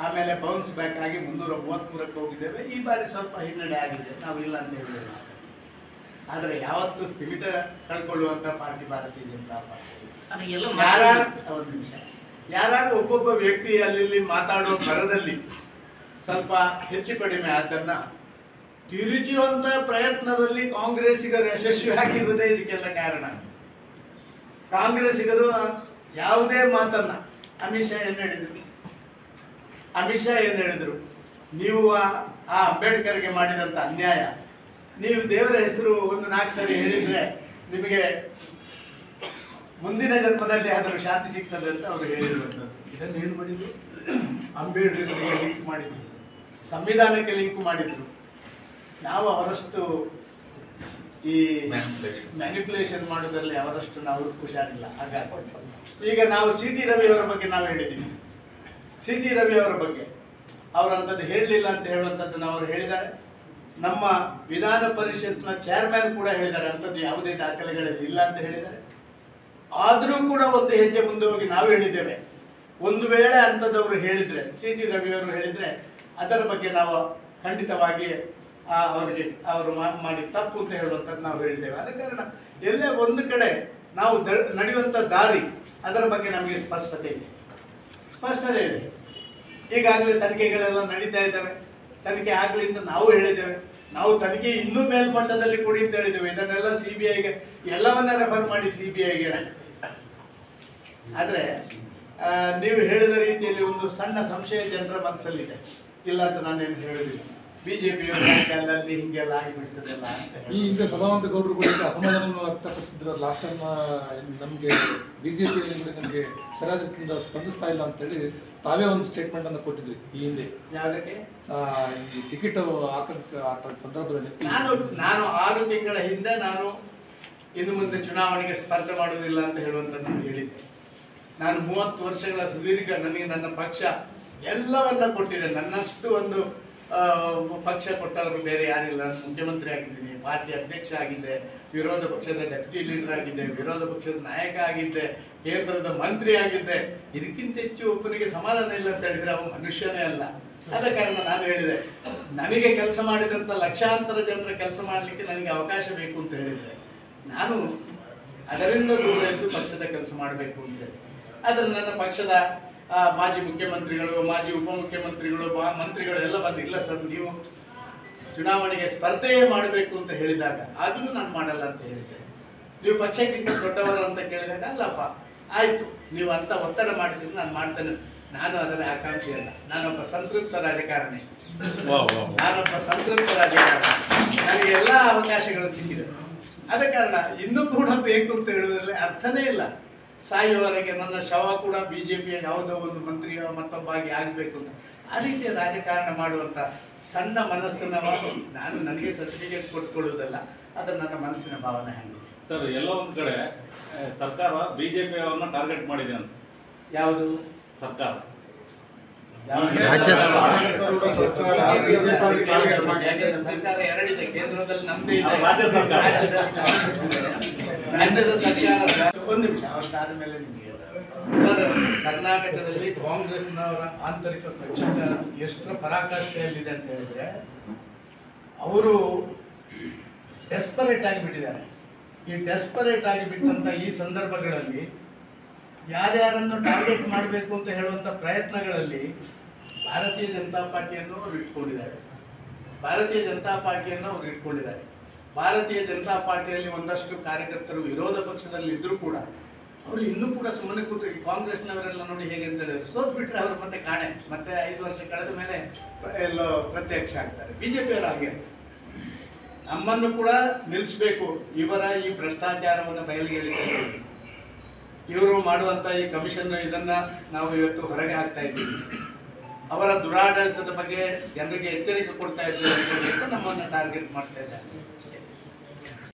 ಆಮೇಲೆ ಬೌನ್ಸ್ ಬ್ಯಾಕ್ ಆಗಿ 333ಕ್ಕೆ ಹೋಗಿದ್ದೇವೆ. ಈ ಬಾರಿ ಸ್ವಲ್ಪ ಹಿನ್ನಡೆ ಆಗಿದೆ, ನಾವು ಇಲ್ಲ ಅಂತ ಹೇಳಿದ್ದೇವೆ. ಆದರೆ ಯಾವತ್ತೂ ಸ್ಥಿಮಿತ ಕಳ್ಕೊಳ್ಳುವಂಥ ಪಾರ್ಟಿ ಭಾರತೀಯ ಜನತಾ ಪಾರ್ಟಿ. ಒಂದು ನಿಮಿಷ, ಯಾರು ಒಬ್ಬೊಬ್ಬ ವ್ಯಕ್ತಿ ಅಲ್ಲಿ ಮಾತಾಡೋ ಬರದಲ್ಲಿ ಸ್ವಲ್ಪ ಹೆಚ್ಚು ಕಡಿಮೆ ಅದನ್ನ ತಿರುಚುವಂತ ಪ್ರಯತ್ನದಲ್ಲಿ ಕಾಂಗ್ರೆಸ್ಸಿಗರು ಯಶಸ್ವಿಯಾಗಿರುವುದೇ ಇದಕ್ಕೆಲ್ಲ ಕಾರಣ. ಕಾಂಗ್ರೆಸ್ಸಿಗರು ಯಾವುದೇ ಮಾತನ್ನ ಅಮಿತ್ ಶಾ ಏನು ಹೇಳಿದ್ರು, ನೀವು ಆ ಅಂಬೇಡ್ಕರ್ಗೆ ಮಾಡಿದಂಥ ಅನ್ಯಾಯ, ನೀವು ದೇವರ ಹೆಸರು 4 ಸರಿ ಹೇಳಿದ್ರೆ ನಿಮಗೆ ಮುಂದಿನ ಜನ್ಮದಲ್ಲಿ ಅದರ ಶಾಂತಿ ಸಿಗ್ತದೆ ಅಂತ ಅವರು ಹೇಳಿರುವಂಥದ್ದು. ಇದನ್ನು ಏನು ಮಾಡಿದ್ರು? ಅಂಬೇಡ್ಕರ್ಗೆ ಲಿಂಕ್ ಮಾಡಿದ್ರು, ಸಂವಿಧಾನಕ್ಕೆ ಲಿಂಕ್ ಮಾಡಿದ್ರು. ನಾವು ಅವರಷ್ಟು ಈ ಮ್ಯಾನಿಪುಲೇಷನ್ ಮಾಡೋದ್ರಲ್ಲಿ ಅವರಷ್ಟು ನಾವು ಹುಷಾರಿಲ್ಲ. ಹಾಗಾಗಿ ಈಗ ನಾವು ಸಿ.ಟಿ. ರವಿ ಅವರ ಬಗ್ಗೆ ನಾವು ಹೇಳಿದ್ದೀವಿ. ಸಿ.ಟಿ. ರವಿ ಅವರ ಬಗ್ಗೆ ಅವರಂಥದ್ದು ಹೇಳಲಿಲ್ಲ ಅಂತ ಹೇಳುವಂಥದ್ದನ್ನು ಅವರು ಹೇಳಿದ್ದಾರೆ. ನಮ್ಮ ವಿಧಾನ ಪರಿಷತ್ನ ಚೇರ್ಮನ್ ಕೂಡ ಹೇಳಿದ್ದಾರೆ, ಅಂಥದ್ದು ಯಾವುದೇ ದಾಖಲೆಗಳಲ್ಲಿ ಇಲ್ಲ ಅಂತ ಹೇಳಿದ್ದಾರೆ. ಆದರೂ ಕೂಡ ಒಂದು ಹೆಜ್ಜೆ ಮುಂದೆ ಹೋಗಿ ನಾವು ಹೇಳಿದ್ದೇವೆ, ಒಂದು ವೇಳೆ ಅಂಥದ್ದವರು ಹೇಳಿದರೆ, ಸಿ.ಟಿ. ರವಿ ಅವರು ಹೇಳಿದರೆ ಅದರ ಬಗ್ಗೆ ನಾವು ಖಂಡಿತವಾಗಿ ಅವರು ಮಾಡಿ ತಪ್ಪು ಅಂತ ಹೇಳುವಂಥದ್ದು ನಾವು ಹೇಳಿದ್ದೇವೆ. ಆದ ಕಾರಣ ಎಲ್ಲೇ ಒಂದು ಕಡೆ ನಾವು ನಡೆಯುವಂಥ ದಾರಿ ಅದರ ಬಗ್ಗೆ ನಮಗೆ ಸ್ಪಷ್ಟತೆ ಇದೆ. ಈಗಾಗಲೇ ತನಿಖೆಗಳೆಲ್ಲ ನಡೀತಾ ಇದ್ದಾವೆ. ತನಿಖೆ ಆಗಲಿ ಅಂತ ನಾವು ಹೇಳಿದ್ದೇವೆ. ನಾವು ತನಿಖೆ ಇನ್ನೂ ಮೇಲ್ಮಟ್ಟದಲ್ಲಿ ಕೊಡಿ ಅಂತ ಹೇಳಿದ್ದೇವೆ. ಇದನ್ನೆಲ್ಲ CBIಗೆ ಎಲ್ಲವನ್ನ ರೆಫರ್ ಮಾಡಿ CBIಗೆ. ಆದರೆ ನೀವು ಹೇಳಿದ ರೀತಿಯಲ್ಲಿ ಒಂದು ಸಣ್ಣ ಸಂಶಯ ಜನರ ಮನಸ್ಸಲ್ಲಿದೆ, ಇಲ್ಲ ಅಂತ ನಾನೇನು ಹೇಳುವುದಿಲ್ಲ. ಬಿಜೆಪಿಯಲ್ಲಿ ಹಿಂಗೆಲ್ಲ ಆಗಿಬಿಡ್ತದಲ್ಲ ಅಂತ. ಈ ಹಿಂದೆ ಸದಾನಂದ ಗೌಡರು ಕೂಡ ಅಸಮಾಧಾನವನ್ನು ವ್ಯಕ್ತಪಡಿಸಿದ್ರು. ಲಾಸ್ಟ್ ಟೈಮ್ ನಮಗೆ ಬಿಜೆಪಿಯಲ್ಲಿ ನಮಗೆ ಸರಿಯಾದ ರೀತಿಯಿಂದ ಸ್ಪಂದಿಸ್ತಾ ಇಲ್ಲ ಅಂತೇಳಿ ತಾವೇ ಒಂದು ಸ್ಟೇಟ್ಮೆಂಟ್ ಅನ್ನು ಕೊಟ್ಟಿದ್ರಿ ಈ ಹಿಂದೆ. ಯಾವುದಕ್ಕೆ? ಈ ಟಿಕೆಟ್ ಆಕಾಂಕ್ಷ ಸಂದರ್ಭದಲ್ಲಿ ನಾನು 6 ತಿಂಗಳ ಹಿಂದೆ ನಾನು ಇನ್ನು ಮುಂದೆ ಚುನಾವಣೆಗೆ ಸ್ಪರ್ಧೆ ಮಾಡುವುದಿಲ್ಲ ಅಂತ ಹೇಳುವಂಥದ್ದು ಹೇಳಿದ್ದೆ. ನಾನು 30 ವರ್ಷಗಳ ಸುದೀರ್ಘ, ನನಗೆ ನನ್ನ ಪಕ್ಷ ಎಲ್ಲವನ್ನ ಕೊಟ್ಟಿದೆ. ನನ್ನಷ್ಟು ಒಂದು ಪಕ್ಷ ಕೊಟ್ಟವರು ಬೇರೆ ಯಾರಿಲ್ಲ. ನಾನು ಮುಖ್ಯಮಂತ್ರಿ ಆಗಿದ್ದೀನಿ, ಪಾರ್ಟಿ ಅಧ್ಯಕ್ಷ ಆಗಿದ್ದೆ, ವಿರೋಧ ಪಕ್ಷದ ಡೆಪ್ಯೂಟಿ ಲೀಡರ್ ಆಗಿದ್ದೆ, ವಿರೋಧ ಪಕ್ಷದ ನಾಯಕ ಆಗಿದ್ದೆ, ಕೇಂದ್ರದ ಮಂತ್ರಿ ಆಗಿದ್ದೆ. ಇದಕ್ಕಿಂತ ಹೆಚ್ಚು ಒಬ್ಬನಿಗೆ ಸಮಾಧಾನ ಇಲ್ಲ ಅಂತ ಹೇಳಿದ್ರೆ ಅವನು ಮನುಷ್ಯನೇ ಅಲ್ಲ. ಆದ ಕಾರಣ ನಾನು ಹೇಳಿದೆ, ನನಗೆ ಕೆಲಸ ಮಾಡಿದಂಥ ಲಕ್ಷಾಂತರ ಜನರ ಕೆಲಸ ಮಾಡಲಿಕ್ಕೆ ನನಗೆ ಅವಕಾಶ ಬೇಕು ಅಂತ ಹೇಳಿದರೆ ನಾನು ಅದರಿಂದ ದೂರ ಇದ್ದು ಪಕ್ಷದ ಕೆಲಸ ಮಾಡಬೇಕು ಅಂತ ಹೇಳಿ. ಆದರೆ ನನ್ನ ಪಕ್ಷದ ಮಾಜಿ ಮುಖ್ಯಮಂತ್ರಿಗಳು, ಮಾಜಿ ಉಪಮುಖ್ಯಮಂತ್ರಿಗಳು, ಮಂತ್ರಿಗಳು ಎಲ್ಲ ಬಂದು, ಇಲ್ಲ ಸರ್ ನೀವು ಚುನಾವಣೆಗೆ ಸ್ಪರ್ಧೆಯೇ ಮಾಡಬೇಕು ಅಂತ ಹೇಳಿದಾಗ ಆಗಲೂ ನಾನು ಮಾಡಲ್ಲ ಅಂತ ಹೇಳಿದ್ದೆ. ನೀವು ಪಕ್ಷಕ್ಕಿಂತ ದೊಡ್ಡವರು ಅಂತ ಕೇಳಿದಾಗ ಅಲ್ಲಪ್ಪ ಆಯಿತು ನೀವು ಅಂತ ಒತ್ತಡ ಮಾಡಿದ್ರೆ ನಾನು ಮಾಡ್ತೇನೆ. ನಾನು ಅದರ ಆಕಾಂಕ್ಷಿ ಅಲ್ಲ, ನಾನೊಬ್ಬ ಸಂತೃಪ್ತ ರಾಜಕಾರಣಿ. ನನಗೆ ಎಲ್ಲ ಅವಕಾಶಗಳು ಸಿಕ್ಕಿದೆ. ಆದ ಕಾರಣ ಇನ್ನೂ ಕೂಡ ಬೇಕು ಅಂತ ಹೇಳುವುದರಲ್ಲಿ ಅರ್ಥನೇ ಇಲ್ಲ. ಸಾಯುವವರೆಗೆ ನನ್ನ ಶವ ಕೂಡ ಬಿಜೆಪಿಯ ಯಾವುದೋ ಒಂದು ಮಂತ್ರಿಯೋ ಮತ್ತೊಬ್ಬಾಗಿ ಆಗಬೇಕು ಅಂತ ಆ ರೀತಿಯ ರಾಜಕಾರಣ ಮಾಡುವಂಥ ಸಣ್ಣ ಮನಸ್ಸಿನ ನಾನು ನನಗೆ ಸರ್ಟಿಫಿಕೇಟ್ ಕೊಟ್ಕೊಳ್ಳುವುದಲ್ಲ, ಅದು ನನ್ನ ಮನಸ್ಸಿನ ಭಾವನೆ ಹಾಗೆ. ಸರ್, ಎಲ್ಲ ಒಂದು ಕಡೆ ಸರ್ಕಾರ ಬಿಜೆಪಿ ಅವರನ್ನ ಟಾರ್ಗೆಟ್ ಮಾಡಿದೆ ಅಂತ. ಯಾವುದು ಸರ್ಕಾರ? ರಾಜ್ಯ ಸರ್ಕಾರ ಎರಡಿದೆ, ಕೇಂದ್ರದಲ್ಲಿ ನಮ್ದೇ ಇದೆ, ರಾಜ್ಯ ಸರ್ಕಾರ ರಾಜ್ಯದ ಸರ್ಕಾರ. ಒಂದು ನಿಮಿಷ ಅಷ್ಟಾದ ಮೇಲೆ ನಿಮಗೆ ಸರ್, ಕರ್ನಾಟಕದಲ್ಲಿ ಕಾಂಗ್ರೆಸ್ನವರ ಆಂತರಿಕ ಪಕ್ಷದ ಎಷ್ಟು ಪರಾಕಾಷ್ಠೆಯಲ್ಲಿದೆ ಅಂತ ಹೇಳಿದ್ರೆ, ಅವರು ಡೆಸ್ಪರೇಟ್ ಆಗಿಬಿಟ್ಟಿದ್ದಾರೆ. ಈ ಡೆಸ್ಪರೇಟ್ ಆಗಿಬಿಟ್ಟಂತ ಈ ಸಂದರ್ಭಗಳಲ್ಲಿ ಯಾರ್ಯಾರನ್ನು ಟಾರ್ಗೆಟ್ ಮಾಡಬೇಕು ಅಂತ ಹೇಳುವಂಥ ಪ್ರಯತ್ನಗಳಲ್ಲಿ ಭಾರತೀಯ ಜನತಾ ಪಾರ್ಟಿಯನ್ನು ಅವರು ಇಟ್ಕೊಂಡಿದ್ದಾರೆ. ಭಾರತೀಯ ಜನತಾ ಪಾರ್ಟಿಯಲ್ಲಿ ಒಂದಷ್ಟು ಕಾರ್ಯಕರ್ತರು ವಿರೋಧ ಪಕ್ಷದಲ್ಲಿ ಇದ್ದರೂ ಕೂಡ ಅವರು ಇನ್ನೂ ಕೂಡ ಸುಮ್ಮನೆ ಕೂತು, ಈ ಕಾಂಗ್ರೆಸ್ನವರೆಲ್ಲ ನೋಡಿ ಹೇಗೆ ಅಂತ ಹೇಳಿದ್ರು, ಸೋತ್ ಬಿಟ್ರೆ ಅವರು ಮತ್ತೆ ಕಾಣೆ, ಮತ್ತೆ 5 ವರ್ಷ ಕಳೆದ ಮೇಲೆ ಎಲ್ಲೋ ಪ್ರತ್ಯಕ್ಷ ಆಗ್ತಾರೆ. ಬಿಜೆಪಿಯವರು ಹಾಗೆ ನಮ್ಮನ್ನು ಕೂಡ ನಿಲ್ಲಿಸಬೇಕು, ಇವರ ಈ ಭ್ರಷ್ಟಾಚಾರವನ್ನು ಬಯಲಿಗೆಳಿದ್ದಾರೆ, ಇವರು ಮಾಡುವಂಥ ಈ ಕಮಿಷನ್ ಇದನ್ನ ನಾವು ಇವತ್ತು ಹೊರಗೆ ಹಾಕ್ತಾ ಇದ್ದೀವಿ, ಅವರ ದುರಾಡಳಿತದ ಬಗ್ಗೆ ಜನರಿಗೆ ಎಚ್ಚರಿಕೆ ಕೊಡ್ತಾ ಇದ್ದೇವೆ ಅಂತ ನಮ್ಮನ್ನು ಟಾರ್ಗೆಟ್ ಮಾಡ್ತಾ ಇದ್ದಾರೆ.